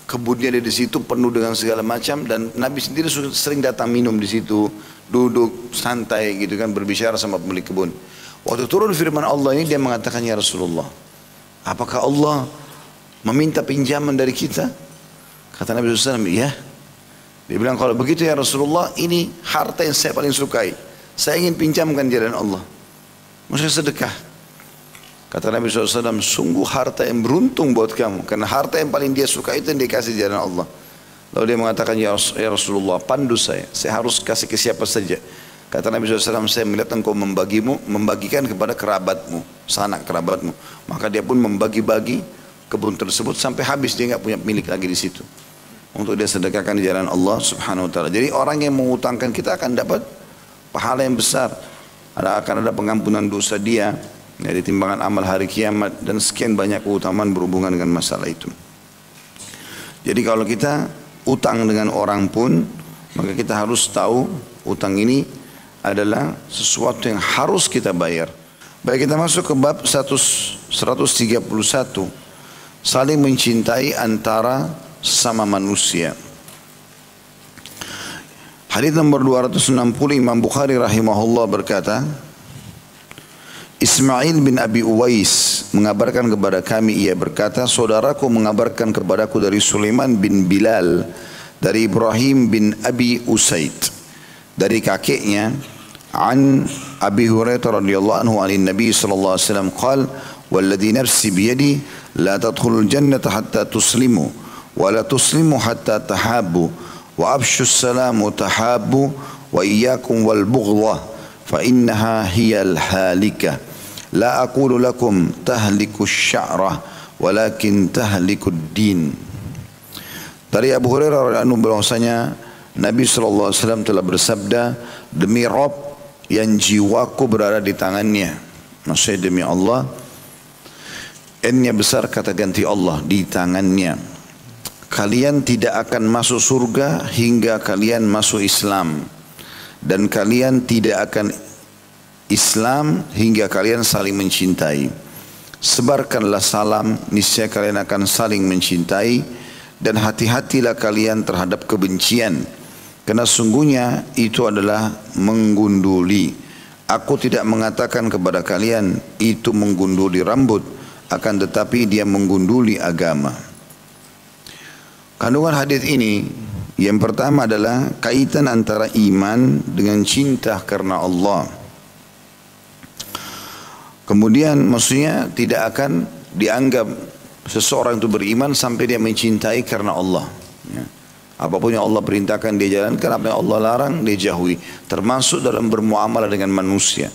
A: Kebunnya ada di situ penuh dengan segala macam, dan Nabi sendiri sering datang minum di situ, duduk santai gitu kan, berbicara sama pemilik kebun. Waktu turun firman Allah ini, dia mengatakan, ya Rasulullah, apakah Allah meminta pinjaman dari kita? Kata Nabi SAW, ya. Dia bilang, kalau begitu ya Rasulullah, ini harta yang saya paling sukai, saya ingin pinjamkan jalan Allah, maksudnya sedekah. Kata Nabi SAW, sungguh harta yang beruntung buat kamu, karena harta yang paling dia suka itu yang dia kasih jalan Allah. Lalu dia mengatakan, ya Rasulullah, pandu saya harus kasih ke siapa saja. Kata Nabi SAW, saya melihat engkau membagikan kepada kerabatmu, sanak kerabatmu. Maka dia pun membagi-bagi kebun tersebut sampai habis, dia nggak punya milik lagi di situ, untuk dia sedekahkan di jalan Allah Subhanahu Wa Taala. Jadi orang yang mengutangkan kita akan dapat pahala yang besar, akan ada pengampunan dosa dia, dari timbangan amal hari kiamat, dan sekian banyak keutamaan berhubungan dengan masalah itu. Jadi kalau kita utang dengan orang pun, maka kita harus tahu utang ini adalah sesuatu yang harus kita bayar. Baik, kita masuk ke bab 131, saling mencintai antara sesama manusia. Hadis nomor 260, Imam Bukhari rahimahullah berkata, Ismail bin Abi Uwais mengabarkan kepada kami, ia berkata, saudaraku mengabarkan kepadaku dari Sulaiman bin Bilal, dari Ibrahim bin Abi Usaid, dari kakeknya, an Abi Hurairah radhiyallahu anhu an Nabi sallallahu alaihi wasallam qala, walladhi nafsi biyadi la tadkhulul jannata hatta tuslimu wa la tuslimu hatta tahabbu wa abshu salam wa tahabbu wa iyyakum wal bughdha fa innaha hiyal halikah. La aqulu lakum tahliku sya'rah walakin tahliku din. Dari Abu Hurairah radhiyallahu anhu bahwasanya Nabi SAW telah bersabda, demi Rabb yang jiwaku berada di tangannya, maksudnya demi Allah, N-nya besar kata ganti Allah, di tangannya, kalian tidak akan masuk surga hingga kalian masuk Islam, dan kalian tidak akan Islam hingga kalian saling mencintai. Sebarkanlah salam, niscaya kalian akan saling mencintai, dan hati-hatilah kalian terhadap kebencian, karena sungguhnya itu adalah menggunduli. Aku tidak mengatakan kepada kalian itu menggunduli rambut, akan tetapi dia menggunduli agama. Kandungan hadis ini yang pertama adalah kaitan antara iman dengan cinta karena Allah. Kemudian maksudnya tidak akan dianggap seseorang itu beriman sampai dia mencintai karena Allah. Ya. Apapun yang Allah perintahkan dia jalankan, apa yang Allah larang dia jauhi. Termasuk dalam bermuamalah dengan manusia.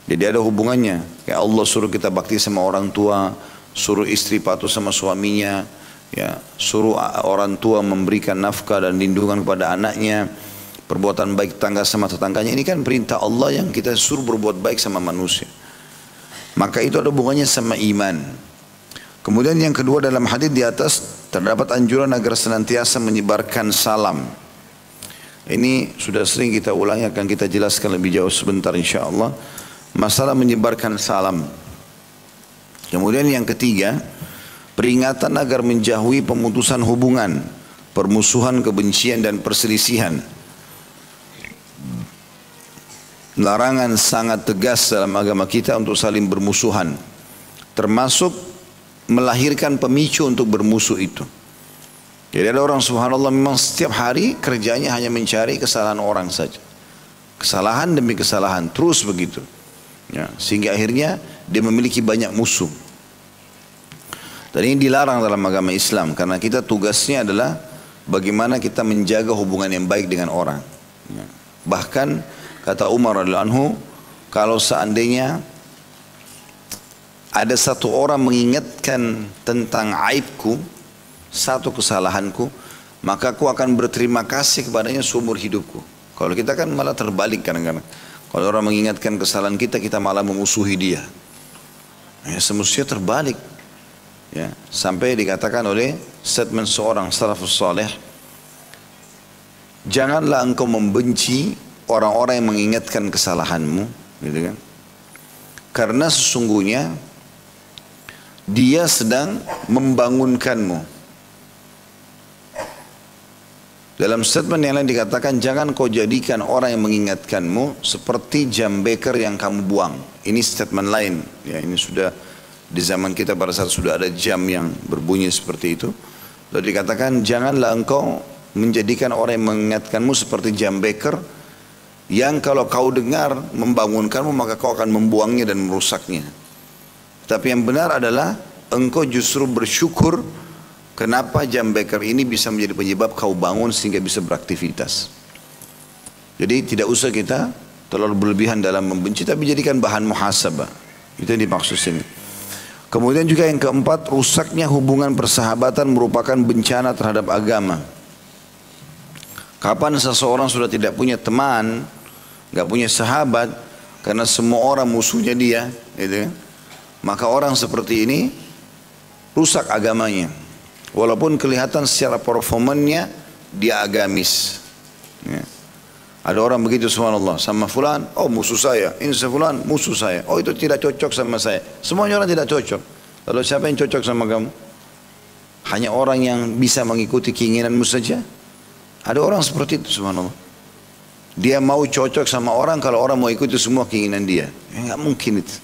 A: Jadi ada hubungannya. Kayak Allah suruh kita bakti sama orang tua, suruh istri patuh sama suaminya, ya, suruh orang tua memberikan nafkah dan lindungan kepada anaknya, perbuatan baik tangga sama tetangganya. Ini kan perintah Allah yang kita suruh berbuat baik sama manusia. Maka itu ada hubungannya sama iman. Kemudian yang kedua, dalam hadis di atas terdapat anjuran agar senantiasa menyebarkan salam. Ini sudah sering kita ulangi, akan kita jelaskan lebih jauh sebentar insyaAllah. Masalah menyebarkan salam. Kemudian yang ketiga, peringatan agar menjauhi pemutusan hubungan, permusuhan, kebencian dan perselisihan. Larangan sangat tegas dalam agama kita untuk saling bermusuhan, termasuk melahirkan pemicu untuk bermusuh itu. Jadi ada orang subhanallah memang setiap hari kerjanya hanya mencari kesalahan orang saja, kesalahan demi kesalahan, terus begitu, ya, sehingga akhirnya dia memiliki banyak musuh. Dan ini dilarang dalam agama Islam, karena kita tugasnya adalah bagaimana kita menjaga hubungan yang baik dengan orang, ya. Bahkan kata Umar radhiyallahu anhu, kalau seandainya ada satu orang mengingatkan tentang aibku, satu kesalahanku, maka aku akan berterima kasih kepadanya seumur hidupku. Kalau kita kan malah terbalik kadang-kadang. Kalau orang mengingatkan kesalahan kita, kita malah memusuhi dia. Ya, semestinya terbalik. Ya, sampai dikatakan oleh statement seorang salafus saleh, janganlah engkau membenci orang-orang yang mengingatkan kesalahanmu, gitu kan? Karena sesungguhnya dia sedang membangunkanmu. Dalam statement yang lain dikatakan, jangan kau jadikan orang yang mengingatkanmu seperti jam beker yang kamu buang. Ini statement lain. Ya, ini sudah di zaman kita pada saat sudah ada jam yang berbunyi seperti itu. Lalu dikatakan, janganlah engkau menjadikan orang yang mengingatkanmu seperti jam beker yang kalau kau dengar membangunkanmu maka kau akan membuangnya dan merusaknya. Tapi yang benar adalah engkau justru bersyukur kenapa jam beker ini bisa menjadi penyebab kau bangun sehingga bisa beraktivitas. Jadi tidak usah kita terlalu berlebihan dalam membenci, tapi jadikan bahan muhasabah. Itu yang dimaksud sini. Kemudian juga yang keempat, rusaknya hubungan persahabatan merupakan bencana terhadap agama. Kapan seseorang sudah tidak punya teman, nggak punya sahabat, karena semua orang musuhnya dia, gitu kan? Maka orang seperti ini rusak agamanya. Walaupun kelihatan secara performannya dia agamis. Ya. Ada orang begitu, subhanallah, sama fulan, oh musuh saya, ini fulan musuh saya, oh itu tidak cocok sama saya. Semuanya orang tidak cocok. Lalu siapa yang cocok sama kamu? Hanya orang yang bisa mengikuti keinginanmu saja. Ada orang seperti itu, subhanallah. Dia mau cocok sama orang kalau orang mau ikuti semua keinginan dia. Ya, nggak mungkin itu.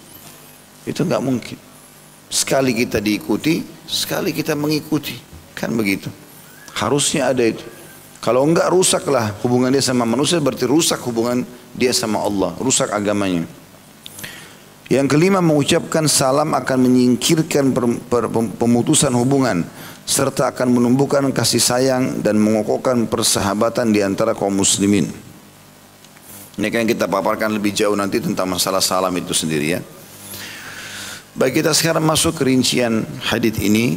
A: Itu nggak mungkin. Sekali kita diikuti, sekali kita mengikuti, kan begitu. Harusnya ada itu. Kalau enggak, rusaklah hubungan dia sama manusia, berarti rusak hubungan dia sama Allah, rusak agamanya. Yang kelima, mengucapkan salam akan menyingkirkan pemutusan hubungan, serta akan menumbuhkan kasih sayang dan mengokohkan persahabatan di antara kaum muslimin. Ini kan kita paparkan lebih jauh nanti tentang masalah salam itu sendiri ya. Baik, kita sekarang masuk ke rincian hadits ini.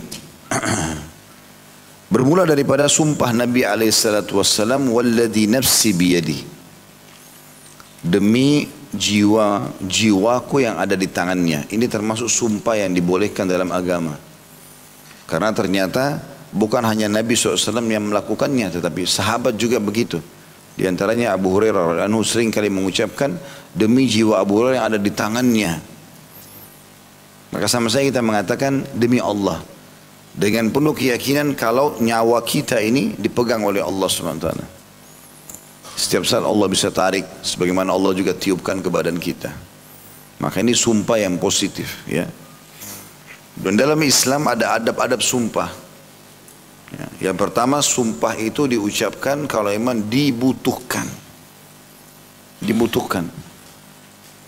A: Bermula daripada sumpah Nabi SAW, walladhi nafsi biyadi, demi jiwaku yang ada di tangannya. Ini termasuk sumpah yang dibolehkan dalam agama. Karena ternyata bukan hanya Nabi SAW yang melakukannya, tetapi sahabat juga begitu. Di antaranya Abu Hurairah radhiyallahu anhu sering kali mengucapkan, demi jiwa Abu Hurairah yang ada di tangannya. Maka sama saya kita mengatakan demi Allah, dengan penuh keyakinan kalau nyawa kita ini dipegang oleh Allah SWT. Setiap saat Allah bisa tarik, sebagaimana Allah juga tiupkan ke badan kita. Maka ini sumpah yang positif ya. Dan dalam Islam ada adab-adab sumpah ya. Yang pertama, sumpah itu diucapkan kalau memang dibutuhkan. Dibutuhkan.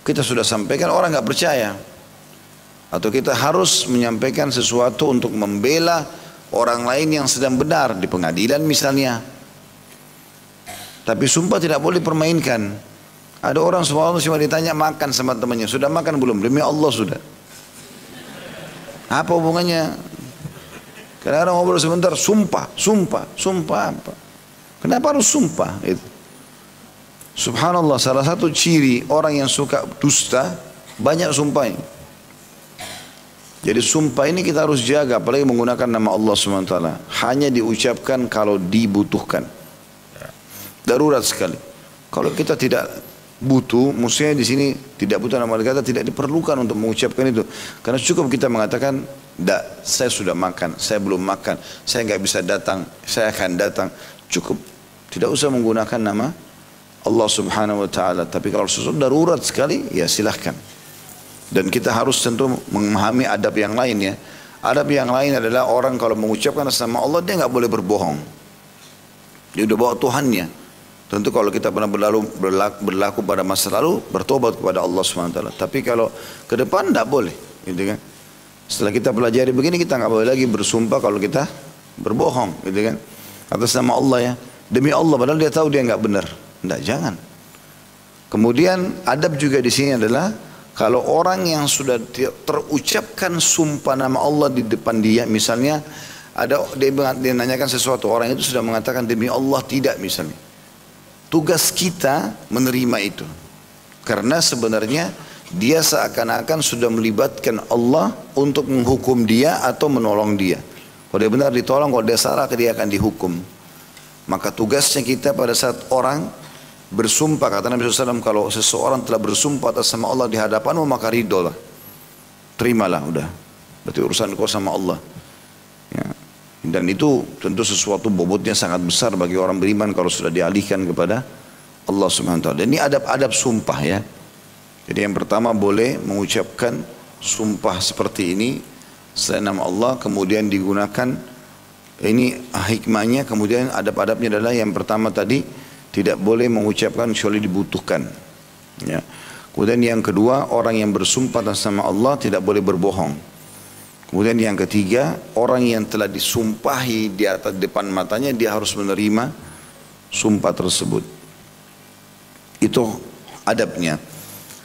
A: Kita sudah sampaikan, orang nggak percaya, atau kita harus menyampaikan sesuatu untuk membela orang lain yang sedang benar di pengadilan misalnya. Tapi sumpah tidak boleh permainkan. Ada orang subhanallah cuma ditanya makan sama temannya, sudah makan belum? Demi Allah sudah. Apa hubungannya? Karena orang ngobrol sebentar, sumpah apa? Kenapa harus sumpah? Itu. Subhanallah, salah satu ciri orang yang suka dusta, banyak sumpahnya. Jadi sumpah ini kita harus jaga, apalagi menggunakan nama Allah SWT. Hanya diucapkan kalau dibutuhkan. Darurat sekali. Kalau kita tidak butuh, maksudnya di sini tidak butuh, nama kata tidak diperlukan untuk mengucapkan itu. Karena cukup kita mengatakan, tidak, saya sudah makan, saya belum makan, saya nggak bisa datang, saya akan datang. Cukup. Tidak usah menggunakan nama Allah Subhanahu Wa Taala. Tapi kalau sesuatu darurat sekali, ya silahkan. Dan kita harus tentu memahami adab yang lain ya. Adab yang lain adalah orang kalau mengucapkan nama Allah, dia nggak boleh berbohong. Dia udah bawa Tuhannya. Tentu kalau kita pernah berlaku pada masa lalu, bertobat kepada Allah SWT. Tapi kalau ke depan tidak boleh, gitu kan. Setelah kita pelajari begini, kita nggak boleh lagi bersumpah kalau kita berbohong, gitu kan. Atas nama Allah ya, demi Allah, padahal dia tahu dia nggak benar. Tidak, jangan. Kemudian adab juga di sini adalah kalau orang yang sudah terucapkan sumpah nama Allah di depan dia, misalnya dia nanyakan sesuatu, orang itu sudah mengatakan demi Allah tidak misalnya. tugas kita menerima itu. Karena sebenarnya dia seakan-akan sudah melibatkan Allah untuk menghukum dia atau menolong dia. Kalau dia benar ditolong, kalau dia salah dia akan dihukum. Maka tugasnya kita pada saat orang bersumpah, kata Nabi SAW, kalau seseorang telah bersumpah atas sama Allah di hadapanmu, maka ridho lah. Terimalah, udah. Berarti urusan kau sama Allah. Ya. Dan itu tentu sesuatu bobotnya sangat besar bagi orang beriman kalau sudah dialihkan kepada Allah Subhanahu wa taala. Dan ini adab-adab sumpah ya. Jadi yang pertama boleh mengucapkan sumpah seperti ini selain nama Allah, kemudian digunakan ini hikmahnya, kemudian adab-adabnya adalah yang pertama tadi tidak boleh mengucapkan kecuali dibutuhkan. Ya. Kemudian yang kedua, orang yang bersumpah atas nama Allah tidak boleh berbohong. Kemudian yang ketiga, orang yang telah disumpahi di atas depan matanya dia harus menerima sumpah tersebut. Itu adabnya.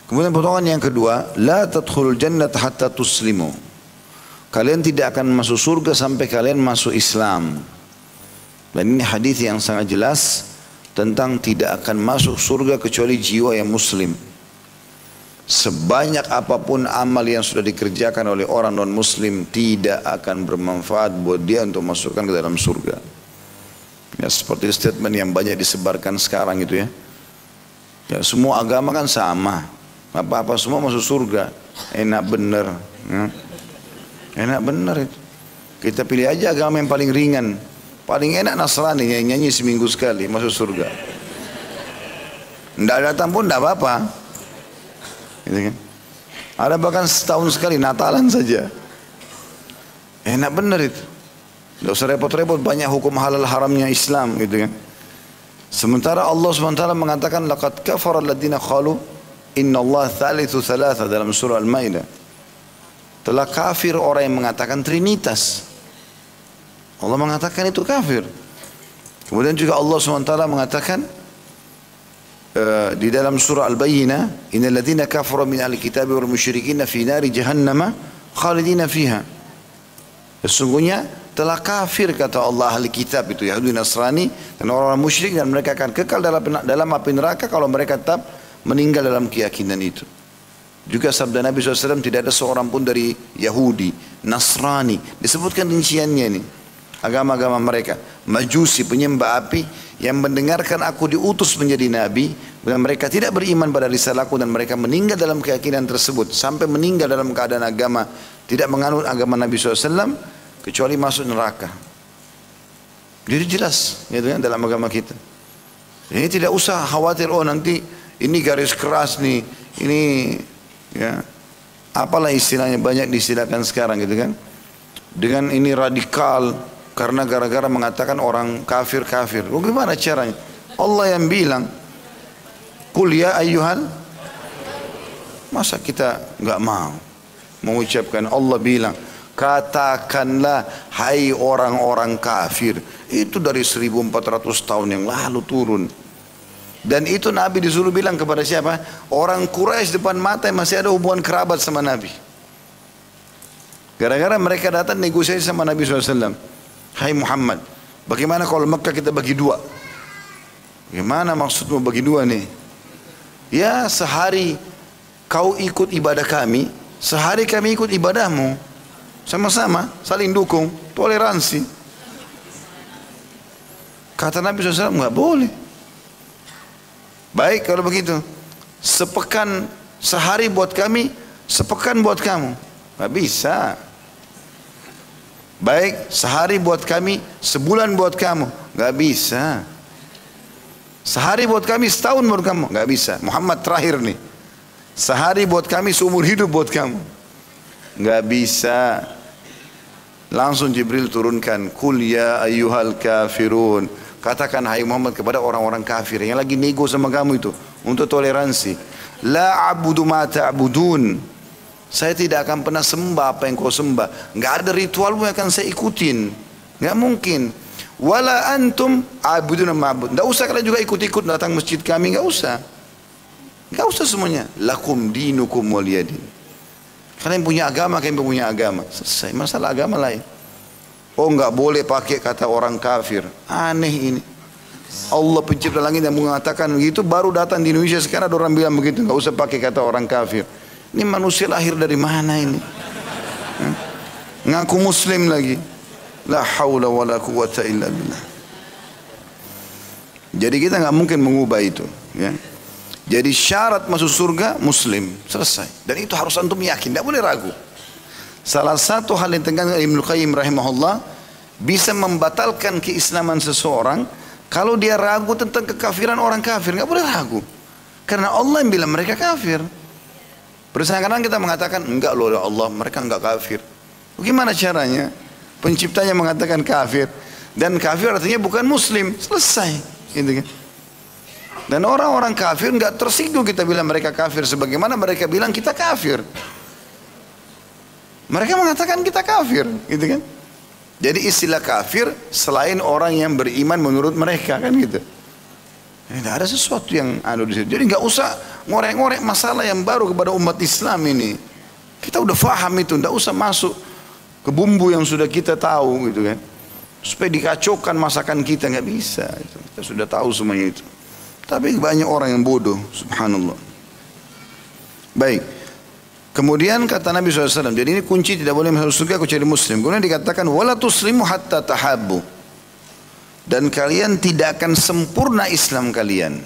A: Kemudian potongan yang kedua, la tadkhulul jannata hatta tuslimu. Kalian tidak akan masuk surga sampai kalian masuk Islam. Dan ini hadis yang sangat jelas tentang tidak akan masuk surga kecuali jiwa yang muslim. Sebanyak apapun amal yang sudah dikerjakan oleh orang non muslim tidak akan bermanfaat buat dia untuk masukkan ke dalam surga. Ya, seperti statement yang banyak disebarkan sekarang itu ya. Ya, semua agama kan sama. Apa-apa semua masuk surga. Enak bener. Ya. Enak bener itu. Kita pilih aja agama yang paling ringan. Paling enak Nasrani yang nyanyi seminggu sekali masuk surga. Tidak datang pun tidak apa-apa. Gitu kan? Ada bahkan setahun sekali Natalan saja. Enak bener itu. Tidak usah repot-repot, banyak hukum halal haramnya Islam gitu kan. Sementara Allah SWT mengatakan laqad kafara alladziina qalu innallaha tsalitsu tsalatsa dalam surah Al-Maidah. Telah kafir orang yang mengatakan trinitas. Allah mengatakan itu kafir. Kemudian juga Allah SWT mengatakan di dalam surah Al-Bayyinah, innal ladzina kafaru min ahli kitabi wal musyrikin fi nari jahannam khalidina fiha. Sesungguhnya telah kafir kata Allah ahli kitab itu Yahudi Nasrani dan orang-orang musyrik, dan mereka akan kekal dalam api neraka kalau mereka tetap meninggal dalam keyakinan itu. Juga sabda Nabi SAW, tidak ada seorang pun dari Yahudi, Nasrani, disebutkan rinciannya ini, agama-agama mereka, Majusi, penyembah api, yang mendengarkan aku diutus menjadi Nabi, dan mereka tidak beriman pada risalahku, dan mereka meninggal dalam keyakinan tersebut, sampai meninggal dalam keadaan agama, tidak menganut agama Nabi SAW, kecuali masuk neraka. Jadi jelas gitu kan, dalam agama kita. Ini tidak usah khawatir, oh nanti ini garis keras nih, ini ya apalah istilahnya, banyak diistilahkan sekarang gitu kan. Dengan ini radikal karena gara-gara mengatakan orang kafir. Oh, gimana caranya? Allah yang bilang, "Qul ya ayyuhal." Masa kita enggak mau mengucapkan? Allah bilang, katakanlah hai orang-orang kafir. Itu dari 1400 tahun yang lalu turun. Dan itu Nabi disuruh bilang kepada siapa? Orang Quraisy depan mata yang masih ada hubungan kerabat sama Nabi. Gara-gara mereka datang negosiasi sama Nabi SAW. Hai Muhammad, bagaimana kalau Mekah kita bagi dua? Bagaimana maksudmu bagi dua nih? Ya, sehari kau ikut ibadah kami, sehari kami ikut ibadahmu. Sama-sama, saling dukung, toleransi. Kata Nabi SAW, enggak boleh. Baik kalau begitu, sepekan, sehari buat kami, sepekan buat kamu. Enggak bisa. Baik, sehari buat kami, sebulan buat kamu. Enggak bisa. Sehari buat kami, setahun buat kamu. Enggak bisa. Muhammad terakhir nih. Sehari buat kami, seumur hidup buat kamu. Enggak bisa. Langsung Jibril turunkan, "Qul ya ayyuhal kafirun." Katakan hai Muhammad kepada orang-orang kafir yang lagi nego sama kamu itu untuk toleransi. "La a'budu ma ta'budun." Saya tidak akan pernah sembah apa yang kau sembah. Enggak ada ritualmu yang akan saya ikutin. Enggak mungkin. "Wala antum a'buduna ma'bud." Enggak usah kalian juga ikut-ikut datang masjid kami, enggak usah. Enggak usah semuanya. "Lakum dinukum waliyadin." Kalian punya agama, kalian punya agama. Selesai, masalah agama lain. Oh, enggak boleh pakai kata orang kafir. Aneh ini. Allah pencipta langit yang mengatakan begitu, baru datang di Indonesia sekarang ada orang bilang begitu, nggak usah pakai kata orang kafir. Ini manusia lahir dari mana ini? Ngaku muslim lagi. La haula wa la quwwata illa billah. Jadi kita nggak mungkin mengubah itu, ya. Jadi syarat masuk surga muslim, selesai. Dan itu harus antum yakin, tidak boleh ragu. Salah satu hal yang tekankan Ibnu Qayyim rahimahullah, bisa membatalkan keislaman seseorang kalau dia ragu tentang kekafiran orang kafir. Nggak boleh ragu, karena Allah yang bilang mereka kafir. Kadang kita mengatakan enggak loh ya Allah, mereka enggak kafir. Bagaimana caranya? Penciptanya mengatakan kafir, dan kafir artinya bukan muslim, selesai, gitu kan? Dan orang-orang kafir enggak tersinggung kita bilang mereka kafir, sebagaimana mereka bilang kita kafir. Mereka mengatakan kita kafir, gitu kan? Jadi istilah kafir selain orang yang beriman menurut mereka, kan gitu. Tidak ada sesuatu yang ada di situ. Jadi nggak usah ngorek-ngorek masalah yang baru kepada umat Islam ini. Kita udah faham itu, nggak usah masuk ke bumbu yang sudah kita tahu, gitu kan? Supaya dikacaukan masakan kita, nggak bisa. Kita sudah tahu semuanya itu. Tapi banyak orang yang bodoh, subhanallah. Baik. Kemudian kata Nabi SAW, jadi ini kunci tidak boleh masuk surga kecuali muslim. Kemudian dikatakan, wala tuslimu hatta tahabbu. Dan kalian tidak akan sempurna Islam kalian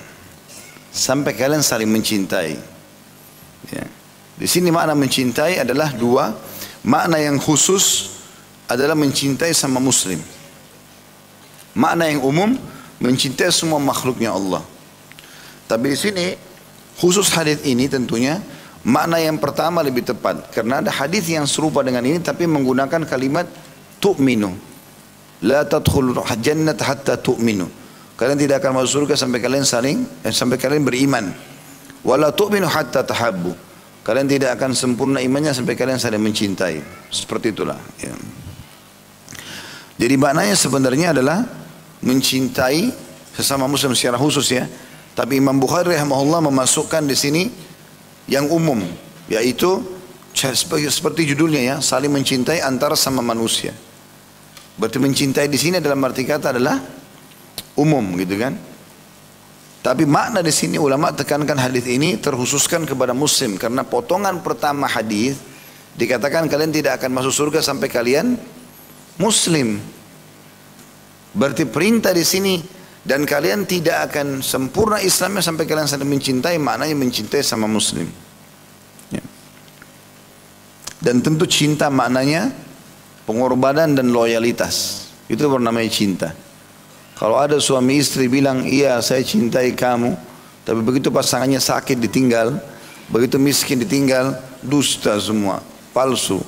A: sampai kalian saling mencintai. Ya. Di sini makna mencintai adalah dua. Makna yang khusus adalah mencintai sama muslim. Makna yang umum mencintai semua makhluknya Allah. Tapi di sini khusus hadis ini tentunya makna yang pertama lebih tepat, karena ada hadis yang serupa dengan ini tapi menggunakan kalimat tu'minu. La tadkhulul jannata hatta tu'minu. Kalian tidak akan masuk surga sampai kalian sampai kalian beriman. Wala tu'minu hatta tahabbu. Kalian tidak akan sempurna imannya sampai kalian saling mencintai. Seperti itulah, ya. Jadi maknanya sebenarnya adalah mencintai sesama muslim secara khusus, ya. Tapi Imam Bukhari rahimahullah memasukkan di sini yang umum, yaitu seperti judulnya, ya, saling mencintai antara sama manusia. Berarti mencintai di sini dalam arti kata adalah umum, gitu kan? Tapi makna di sini ulama tekankan hadis ini terkhususkan kepada muslim, karena potongan pertama hadis dikatakan kalian tidak akan masuk surga sampai kalian muslim. Berarti perintah di sini, dan kalian tidak akan sempurna Islamnya sampai kalian saling mencintai, maknanya mencintai sama muslim, ya. Dan tentu cinta maknanya pengorbanan dan loyalitas, itu bernamanya cinta. Kalau ada suami istri bilang iya saya cintai kamu, tapi begitu pasangannya sakit ditinggal, begitu miskin ditinggal, dusta semua, palsu.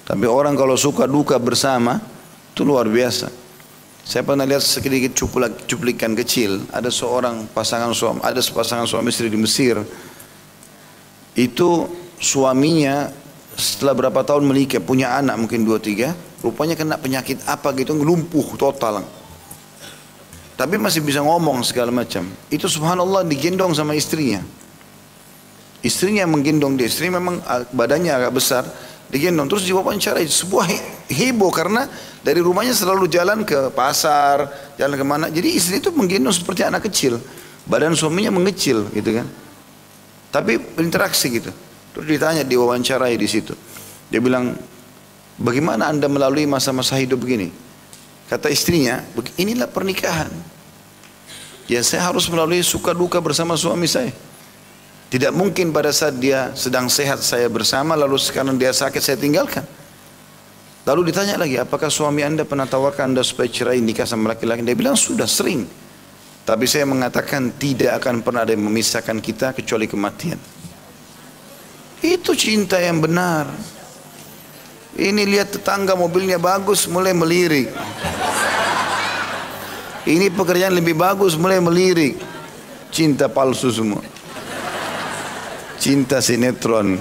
A: Tapi orang kalau suka duka bersama itu luar biasa. Saya pernah lihat sedikit cuplikan kecil, ada sepasang suami istri di Mesir. Itu suaminya setelah berapa tahun menikah, punya anak mungkin 2-3, rupanya kena penyakit apa gitu, lumpuh total. Tapi masih bisa ngomong segala macam. Itu subhanallah digendong sama istrinya. Istrinya menggendong dia, istri memang badannya agak besar, digendong terus diwawancara. Sebuah heboh karena dari rumahnya selalu jalan ke pasar, jalan kemana. Jadi istri itu menggendong seperti anak kecil, badan suaminya mengecil, gitu kan. Tapi berinteraksi gitu. Terus ditanya, diwawancarai di situ. Dia bilang, bagaimana anda melalui masa-masa hidup begini? Kata istrinya, inilah pernikahan. Ya saya harus melalui suka duka bersama suami saya. Tidak mungkin pada saat dia sedang sehat saya bersama, lalu sekarang dia sakit saya tinggalkan. Lalu ditanya lagi, apakah suami anda pernah tawarkan anda supaya cerai nikah sama laki-laki? Dia bilang sudah sering. Tapi saya mengatakan tidak akan pernah ada yang memisahkan kita kecuali kematian. Itu cinta yang benar. Ini lihat tetangga mobilnya bagus mulai melirik. Ini pekerjaan lebih bagus mulai melirik. Cinta palsu semua. Cinta sinetron,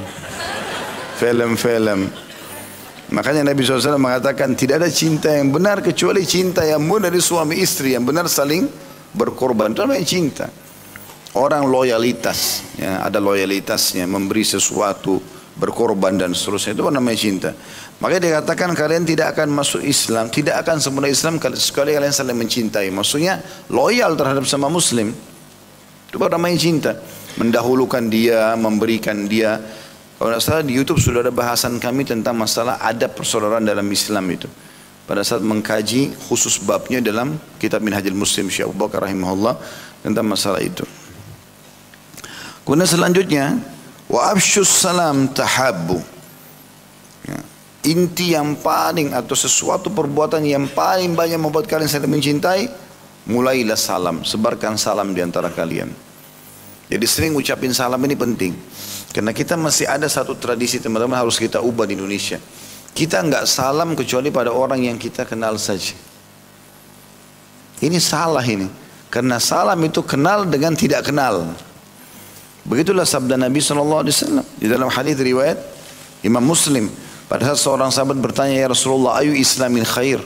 A: film-film. Makanya Nabi SAW mengatakan tidak ada cinta yang benar kecuali cinta yang murni dari suami istri yang benar saling berkorban. Itu namanya cinta. Orang loyalitas, ya, ada loyalitasnya, memberi sesuatu berkorban dan seterusnya. Itu namanya cinta. Makanya dikatakan kalian tidak akan masuk Islam, tidak akan sempurna Islam sekali kalian saling mencintai. Maksudnya loyal terhadap sama Muslim. Itu namanya cinta. Mendahulukan dia, memberikan dia. Kalau tidak salah di YouTube sudah ada bahasan kami tentang masalah adab persaudaraan dalam Islam itu. Pada saat mengkaji khusus babnya dalam kitab Minhajul Muslim Syekh Abu Bakar rahimahullah tentang masalah itu. Kemudian selanjutnya, wa afsyus salam tahabbu. Ya. Inti yang paling atau sesuatu perbuatan yang paling banyak membuat kalian saling mencintai, mulailah salam, sebarkan salam di antara kalian. Jadi sering ucapin salam ini penting. Karena kita masih ada satu tradisi teman-teman harus kita ubah di Indonesia. Kita enggak salam kecuali pada orang yang kita kenal saja. Ini salah ini. Karena salam itu kenal dengan tidak kenal. Begitulah sabda Nabi SAW di dalam hadis riwayat Imam Muslim. Pada saat seorang sahabat bertanya, ya Rasulullah, ayu islamin khair?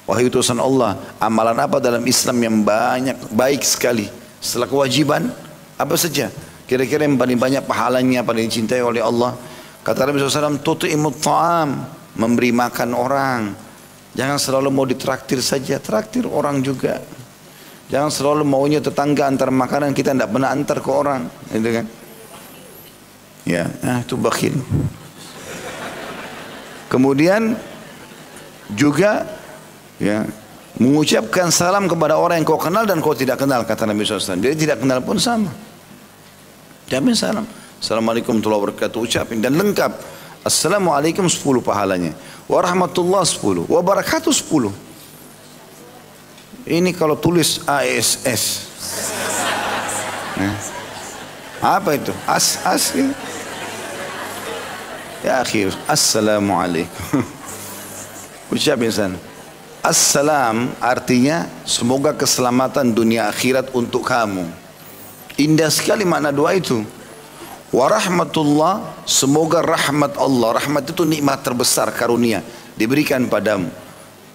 A: Wahai utusan Allah, amalan apa dalam Islam yang banyak, baik sekali? Setelah kewajiban, apa saja? Kira-kira yang paling banyak pahalanya, paling dicintai oleh Allah. Kata Nabi SAW, tuti'imut ta'am, memberi makan orang. Jangan selalu mau ditraktir saja, traktir orang juga. Jangan selalu maunya tetangga antar makanan, kita tidak pernah antar ke orang, gitu kan? Ya, itu bakhil. Kemudian juga ya, mengucapkan salam kepada orang yang kau kenal dan kau tidak kenal, kata Nabi SAW. Jadi tidak kenal pun sama. Ucapin salam. Assalamualaikum warahmatullahi wabarakatuh. Ucapin dan lengkap. Assalamualaikum 10 pahalanya. Warahmatullah 10. Wabarakatuh 10. Ini kalau tulis ASS. Apa itu? As gitu. Ya akhir, assalamualaikum. Ucapin sana. Assalam artinya semoga keselamatan dunia akhirat untuk kamu. Indah sekali makna doa itu. Warahmatullah, semoga rahmat Allah. Rahmat itu nikmat terbesar, karunia diberikan padamu.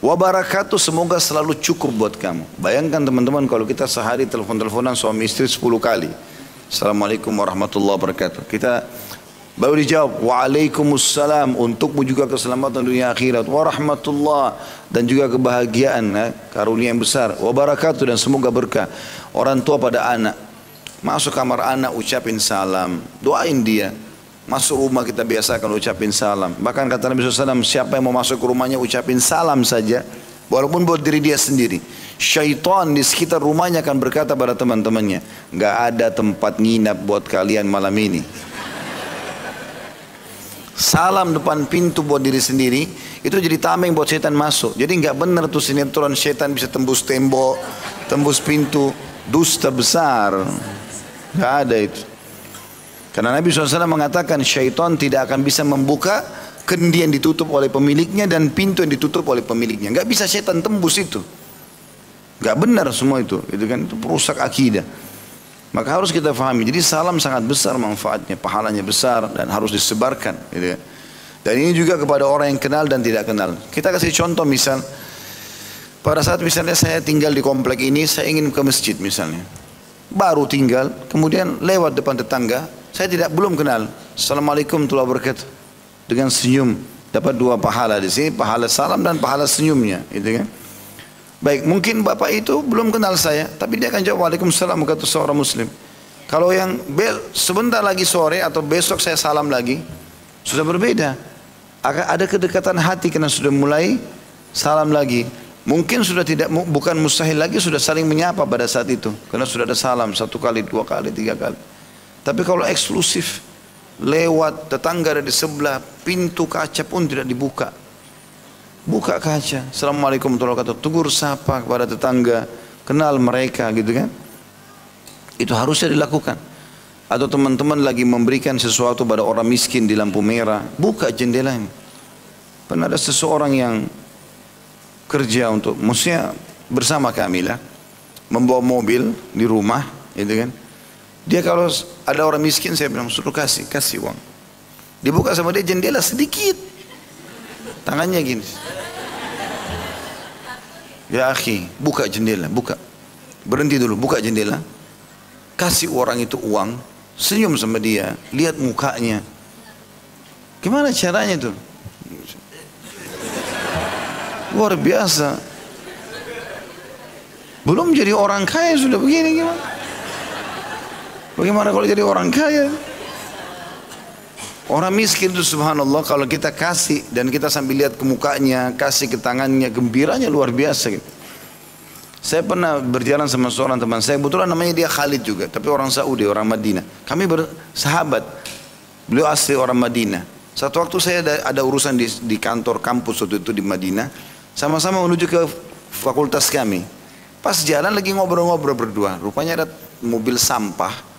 A: Wabarakatuh, semoga selalu cukup buat kamu. Bayangkan teman-teman kalau kita sehari telepon-teleponan suami istri 10 kali. Assalamualaikum warahmatullahi wabarakatuh. Kita baru dijawab, waalaikumsalam, untukmu juga keselamatan dunia akhirat, warahmatullah, dan juga kebahagiaan, karunia yang besar, wabarakatuh, dan semoga berkah. Orang tua pada anak, masuk kamar anak ucapin salam, doain dia. Masuk rumah kita biasakan ucapin salam. Bahkan kata Nabi SAW, siapa yang mau masuk ke rumahnya ucapin salam saja, walaupun buat diri dia sendiri. Syaitan di sekitar rumahnya akan berkata pada teman-temannya, gak ada tempat nginap buat kalian malam ini. Salam depan pintu buat diri sendiri itu jadi tameng buat setan masuk. Jadi nggak benar tuh sinetron setan bisa tembus tembok, tembus pintu, dusta besar. Nggak ada itu. Karena Nabi SAW mengatakan syaitan tidak akan bisa membuka kendi yang ditutup oleh pemiliknya dan pintu yang ditutup oleh pemiliknya. Nggak bisa setan tembus itu. Nggak benar semua itu kan itu perusak akidah. Maka harus kita fahami. Jadi salam sangat besar manfaatnya, pahalanya besar dan harus disebarkan. Gitu ya. Dan ini juga kepada orang yang kenal dan tidak kenal. Kita kasih contoh misal, pada saat misalnya saya tinggal di komplek ini, saya ingin ke masjid misalnya. Baru tinggal, kemudian lewat depan tetangga, saya belum kenal. Assalamualaikum warahmatullahi wabarakatuh. Dengan senyum, dapat 2 pahala di sini, pahala salam dan pahala senyumnya. Gitu kan. Baik, mungkin bapak itu belum kenal saya, tapi dia akan jawab waalaikumsalam kata seorang muslim. Kalau yang sebentar lagi sore atau besok saya salam lagi, sudah berbeda. Akan ada kedekatan hati karena sudah mulai salam lagi. Mungkin sudah bukan mustahil lagi, sudah saling menyapa pada saat itu. Karena sudah ada salam 1 kali, 2 kali, 3 kali. Tapi kalau eksklusif, lewat tetangga dari sebelah, pintu kaca pun tidak dibuka. Buka kaca, assalamualaikum warahmatullahi wabarakatuh, tegur sapa kepada tetangga, kenal mereka gitu kan. Itu harusnya dilakukan. Atau teman-teman lagi memberikan sesuatu pada orang miskin di lampu merah, buka jendelanya. Pernah ada seseorang yang kerja untuk, maksudnya bersama kami lah, membawa mobil di rumah gitu kan. Dia kalau ada orang miskin saya bilang suruh kasih uang. Dibuka sama dia jendela sedikit, tangannya gini. Ya akhi, buka jendela, buka. Berhenti dulu, buka jendela. Kasih orang itu uang, senyum sama dia, lihat mukanya. Gimana caranya tuh? Luar biasa. Belum jadi orang kaya sudah begini gimana? Bagaimana kalau jadi orang kaya? Orang miskin itu subhanallah kalau kita kasih dan kita sambil lihat ke mukanya, kasih ke tangannya, gembiranya luar biasa gitu. Saya pernah berjalan sama seorang teman saya, kebetulan namanya dia Khalid juga, tapi orang Saudi, orang Madinah. Kami bersahabat, beliau asli orang Madinah. Satu waktu saya ada urusan di kantor kampus waktu itu di Madinah, sama-sama menuju ke fakultas kami. Pas jalan lagi ngobrol-ngobrol berdua, rupanya ada mobil sampah.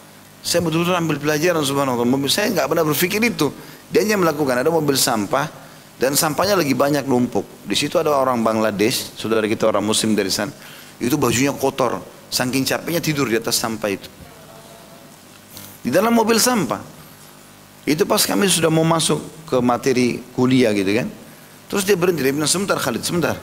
A: Saya betul-betul ambil pelajaran subhanallah. Saya nggak pernah berpikir itu. Dia hanya melakukan ada mobil sampah dan sampahnya lagi banyak numpuk. Di situ ada orang Bangladesh, saudara kita orang Muslim dari sana. Itu bajunya kotor, saking capeknya tidur di atas sampah itu. Di dalam mobil sampah. Itu pas kami sudah mau masuk ke materi kuliah gitu kan. Terus dia berhenti, dia bilang sebentar Khalid, sebentar.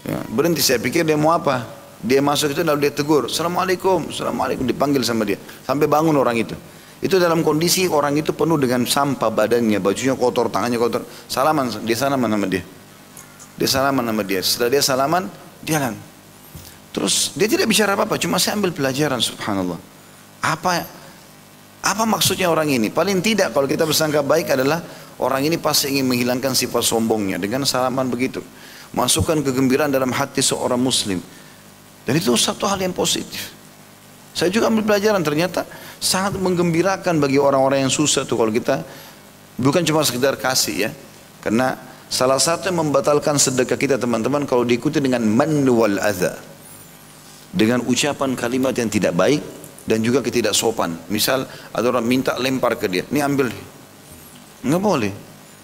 A: Ya, berhenti, saya pikir dia mau apa. Dia masuk itu lalu dia tegur, Assalamualaikum, Assalamualaikum, dipanggil sama dia. Sampai bangun orang itu. Itu dalam kondisi orang itu penuh dengan sampah badannya, bajunya kotor, tangannya kotor. Salaman, dia salaman sama dia. Dia salaman sama dia. Setelah dia salaman, jalan. Terus dia tidak bicara apa-apa, cuma saya ambil pelajaran subhanallah. Apa maksudnya orang ini? Paling tidak kalau kita bersangka baik adalah orang ini pasti ingin menghilangkan sifat sombongnya dengan salaman begitu. Masukkan kegembiraan dalam hati seorang muslim. Dan itu satu hal yang positif. Saya juga ambil pelajaran ternyata sangat menggembirakan bagi orang-orang yang susah tuh kalau kita bukan cuma sekedar kasih ya. Karena salah satu yang membatalkan sedekah kita teman-teman kalau diikuti dengan man wal adha. Dengan ucapan kalimat yang tidak baik dan juga ketidaksopan. Misal ada orang minta lempar ke dia, ini ambil. Enggak boleh.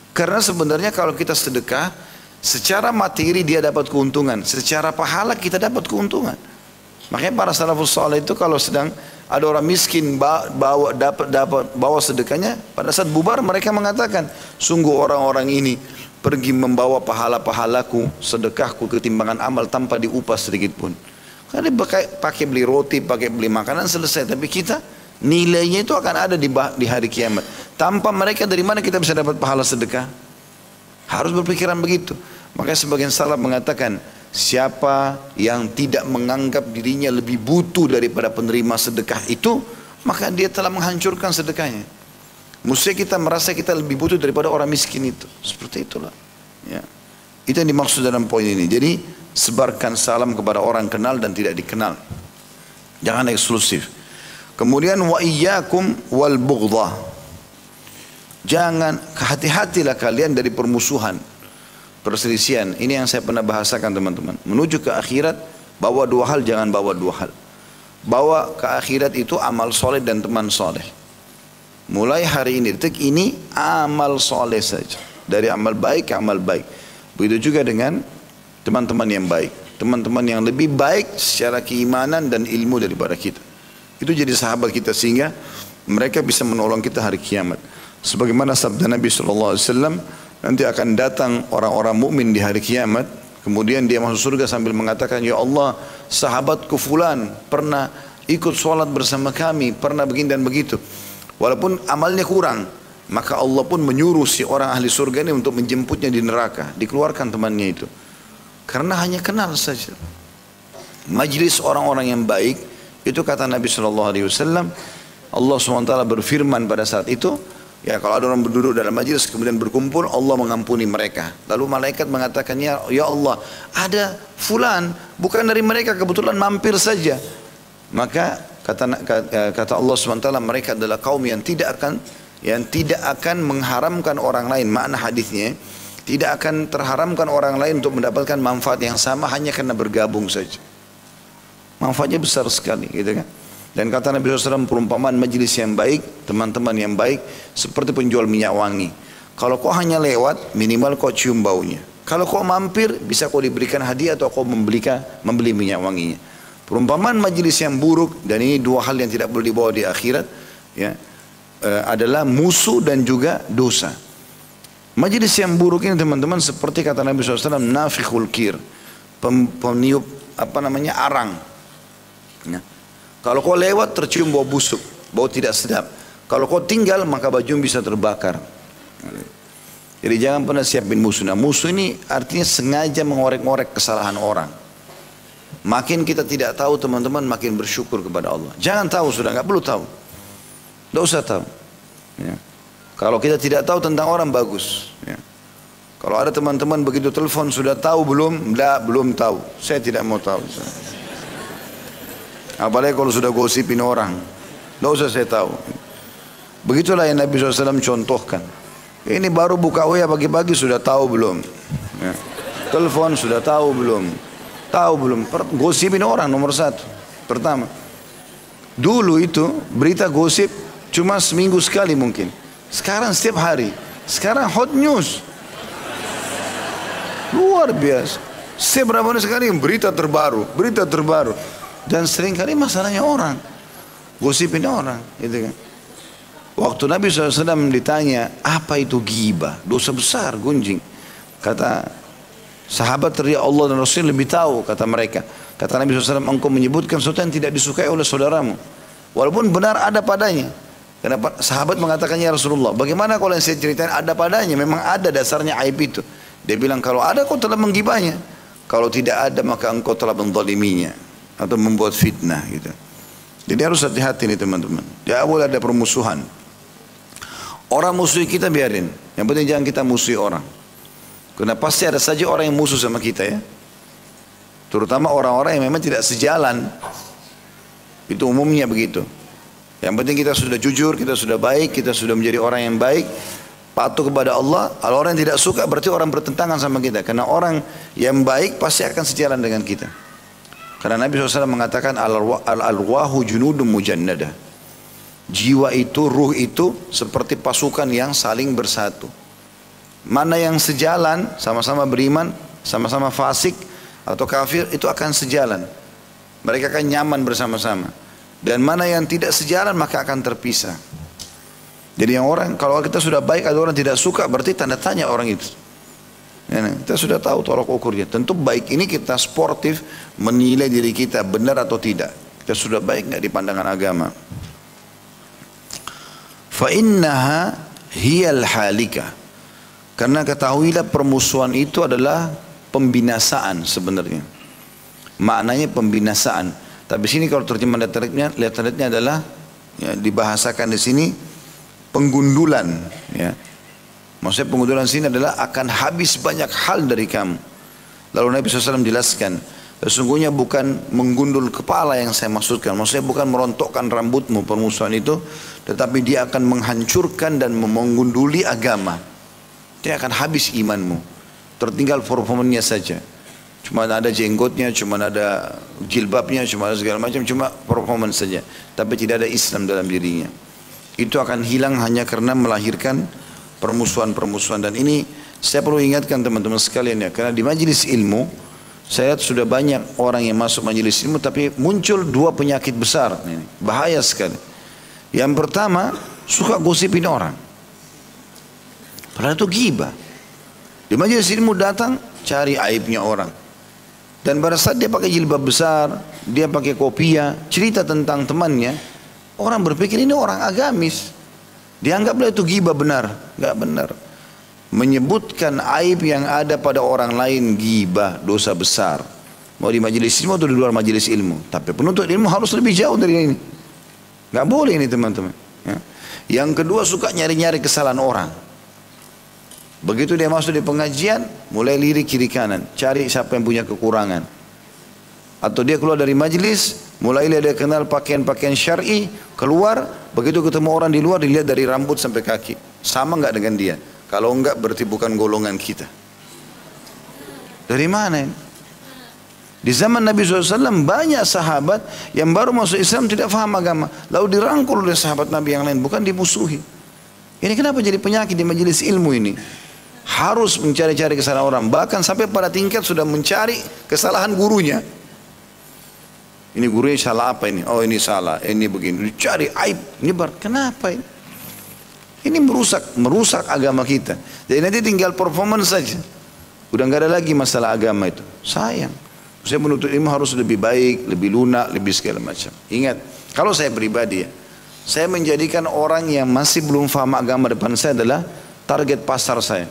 A: Karena sebenarnya kalau kita sedekah secara materi dia dapat keuntungan, secara pahala kita dapat keuntungan. Makanya para salafus saleh itu kalau sedang ada orang miskin bawa sedekahnya, pada saat bubar mereka mengatakan, sungguh orang-orang ini pergi membawa pahala-pahalaku, sedekahku ketimbangan amal tanpa diupah sedikit pun. Karena dia pakai beli roti, pakai beli makanan selesai. Tapi kita nilainya itu akan ada di hari kiamat. Tanpa mereka dari mana kita bisa dapat pahala sedekah? Harus berpikiran begitu. Makanya sebagian salaf mengatakan, siapa yang tidak menganggap dirinya lebih butuh daripada penerima sedekah itu, maka dia telah menghancurkan sedekahnya. Mesti kita merasa kita lebih butuh daripada orang miskin itu. Seperti itulah. Ya. Itu yang dimaksud dalam poin ini. Jadi sebarkan salam kepada orang kenal dan tidak dikenal. Jangan eksklusif. Kemudian wa iyyakum wal bughdha. Jangan, hati-hatilah kalian dari permusuhan, perselisihan. Ini yang saya pernah bahasakan teman-teman. Menuju ke akhirat, bawa dua hal, jangan bawa dua hal. Bawa ke akhirat itu amal soleh dan teman soleh. Mulai hari ini, detik ini amal soleh saja. Dari amal baik ke amal baik. Begitu juga dengan teman-teman yang baik. Teman-teman yang lebih baik secara keimanan dan ilmu daripada kita. Itu jadi sahabat kita sehingga mereka bisa menolong kita hari kiamat. Sebagaimana sabda Nabi SAW, nanti akan datang orang-orang mukmin di hari kiamat, kemudian dia masuk surga sambil mengatakan, ya Allah, sahabatku fulan pernah ikut sholat bersama kami, pernah begini dan begitu. Walaupun amalnya kurang, maka Allah pun menyuruh si orang ahli surga ini untuk menjemputnya di neraka, dikeluarkan temannya itu. Karena hanya kenal saja. Majlis orang-orang yang baik, itu kata Nabi SAW, Allah SWT berfirman pada saat itu, ya kalau ada orang berduduk dalam majlis kemudian berkumpul, Allah mengampuni mereka. Lalu malaikat mengatakan, ya Allah, ada fulan bukan dari mereka, kebetulan mampir saja. Maka kata Allah SWT, mereka adalah kaum yang tidak akan mengharamkan orang lain. Makna hadisnya, tidak akan terharamkan orang lain untuk mendapatkan manfaat yang sama hanya karena bergabung saja. Manfaatnya besar sekali, gitu kan? Dan kata Nabi SAW, perumpamaan majlis yang baik, teman-teman yang baik, seperti penjual minyak wangi. Kalau kau hanya lewat, minimal kau cium baunya. Kalau kau mampir, bisa kau diberikan hadiah atau kau membeli minyak wanginya. Perumpamaan majlis yang buruk, dan ini dua hal yang tidak boleh dibawa di akhirat, ya, adalah musuh dan juga dosa. Majlis yang buruk ini teman-teman seperti kata Nabi SAW, nafikhul kir, peniup arang. Ya. Kalau kau lewat tercium bau busuk, bau tidak sedap. Kalau kau tinggal maka baju bisa terbakar. Jadi jangan pernah siapin musuh. Nah musuh ini artinya sengaja mengorek-ngorek kesalahan orang. Makin kita tidak tahu teman-teman, makin bersyukur kepada Allah. Jangan tahu sudah, nggak perlu tahu. Nggak usah tahu. Ya. Kalau kita tidak tahu tentang orang bagus. Ya. Kalau ada teman-teman begitu telepon sudah tahu belum? Enggak, belum tahu. Saya tidak mau tahu. Apalagi kalau sudah gosipin orang. Nggak usah saya tahu. Begitulah yang Nabi SAW contohkan. Ini baru buka WA pagi-pagi sudah tahu belum? Ya. Telepon sudah tahu belum? Tahu belum? Gosipin orang nomor satu. Pertama. Dulu itu berita gosip cuma seminggu sekali mungkin. Sekarang setiap hari. Sekarang hot news. Luar biasa. Setiap berapa hari sekali berita terbaru. Berita terbaru. Dan seringkali masalahnya orang. Gosipin orang. Gitu kan. Waktu Nabi SAW ditanya, apa itu ghibah? Dosa besar, gunjing. Kata sahabat teriak Allah dan Rasul lebih tahu, kata mereka. Kata Nabi SAW, engkau menyebutkan sesuatu yang tidak disukai oleh saudaramu. Walaupun benar ada padanya. Kenapa? Sahabat mengatakannya Rasulullah, bagaimana kalau yang saya ceritain ada padanya? Memang ada dasarnya aib itu. Dia bilang, kalau ada kau telah menggibahnya. Kalau tidak ada maka engkau telah menzaliminya. Atau membuat fitnah gitu. Jadi harus hati-hati nih teman-teman. Tidak boleh ada permusuhan. Orang musuh kita biarin. Yang penting jangan kita musuhi orang. Karena pasti ada saja orang yang musuh sama kita ya. Terutama orang-orang yang memang tidak sejalan. Itu umumnya begitu. Yang penting kita sudah jujur, kita sudah baik, kita sudah menjadi orang yang baik. Patuh kepada Allah. Kalau orang yang tidak suka berarti orang bertentangan sama kita. Karena orang yang baik pasti akan sejalan dengan kita. Karena Nabi SAW mengatakan al-arwahu junudun mujannada. Jiwa itu, ruh itu seperti pasukan yang saling bersatu. Mana yang sejalan, sama-sama beriman, sama-sama fasik atau kafir, itu akan sejalan. Mereka akan nyaman bersama-sama. Dan mana yang tidak sejalan maka akan terpisah. Jadi yang orang, kalau kita sudah baik ada orang tidak suka, berarti tanda tanya orang itu. Ya, kita sudah tahu tolak ukurnya. Tentu baik ini kita sportif menilai diri kita benar atau tidak. Kita sudah baik nggak di pandangan agama. Fa innaha hiyal halika. Karena ketahuilah permusuhan itu adalah pembinasaan sebenarnya. Maknanya pembinasaan. Tapi sini kalau terjemahan lihat-lihatnya adalah ya, dibahasakan di sini penggundulan. Ya. Maksudnya penggundulan sini adalah akan habis banyak hal dari kamu. Lalu Nabi SAW jelaskan, sesungguhnya bukan menggundul kepala yang saya maksudkan. Maksudnya bukan merontokkan rambutmu permusuhan itu, tetapi dia akan menghancurkan dan menggunduli agama. Dia akan habis imanmu. Tertinggal performanya saja. Cuma ada jenggotnya, cuma ada jilbabnya, cuma ada segala macam, cuma performance saja. Tapi tidak ada Islam dalam dirinya. Itu akan hilang hanya karena melahirkan permusuhan-permusuhan. Dan ini saya perlu ingatkan teman-teman sekalian ya. Karena di majelis ilmu, saya lihat sudah banyak orang yang masuk majelis ilmu, tapi muncul dua penyakit besar. Ini bahaya sekali. Yang pertama, suka gosipin orang. Padahal itu ghibah. Di majelis ilmu datang, cari aibnya orang. Dan pada saat dia pakai jilbab besar, dia pakai kopiah, cerita tentang temannya, orang berpikir ini orang agamis. Dianggaplah itu ghibah benar. Enggak benar. Menyebutkan aib yang ada pada orang lain ghibah, dosa besar. Mau di majelis ilmu atau di luar majelis ilmu. Tapi penuntut ilmu harus lebih jauh dari ini. Enggak boleh ini teman-teman. Ya. Yang kedua suka nyari-nyari kesalahan orang. Begitu dia masuk di pengajian, mulai lirik kiri kanan, cari siapa yang punya kekurangan. Atau dia keluar dari majelis, mulai dia kenal pakaian-pakaian syar'i, keluar, begitu ketemu orang di luar, dilihat dari rambut sampai kaki. Sama enggak dengan dia? Kalau enggak berarti bukan golongan kita. Dari mana ini? Di zaman Nabi SAW banyak sahabat yang baru masuk Islam tidak faham agama. Lalu dirangkul oleh sahabat Nabi yang lain, bukan dimusuhi. Ini kenapa jadi penyakit di majelis ilmu ini? Harus mencari-cari kesalahan orang. Bahkan sampai pada tingkat sudah mencari kesalahan gurunya. Ini gurunya salah apa ini? Oh ini salah, ini begini. Dicari aib, nyebar. Kenapa ini? Ini merusak agama kita. Jadi nanti tinggal performance saja. Udah nggak ada lagi masalah agama itu. Sayang. Saya menuntut ilmu harus lebih baik, lebih lunak, lebih segala macam. Ingat, kalau saya pribadi ya, saya menjadikan orang yang masih belum faham agama depan saya adalah target pasar saya.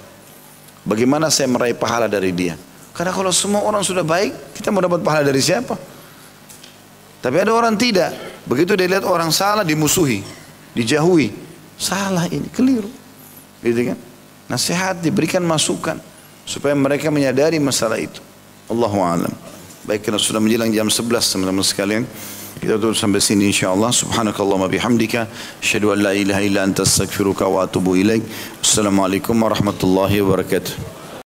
A: Bagaimana saya meraih pahala dari dia? Karena kalau semua orang sudah baik, kita mau dapat pahala dari siapa? Tapi ada orang tidak. Begitu dia lihat orang salah, dimusuhi, dijauhi. Salah ini, keliru. Gitu kan? Nasihat, diberikan masukan supaya mereka menyadari masalah itu. Allahu a'lam. Baik, karena sudah menjelang jam 11 teman-teman sekalian. Kita tutup sampai sini insyaallah. Subhanakallahumma bihamdika asyhadu an la ilaha illa anta astaghfiruka wa atubu ilaik. Assalamualaikum warahmatullahi wabarakatuh.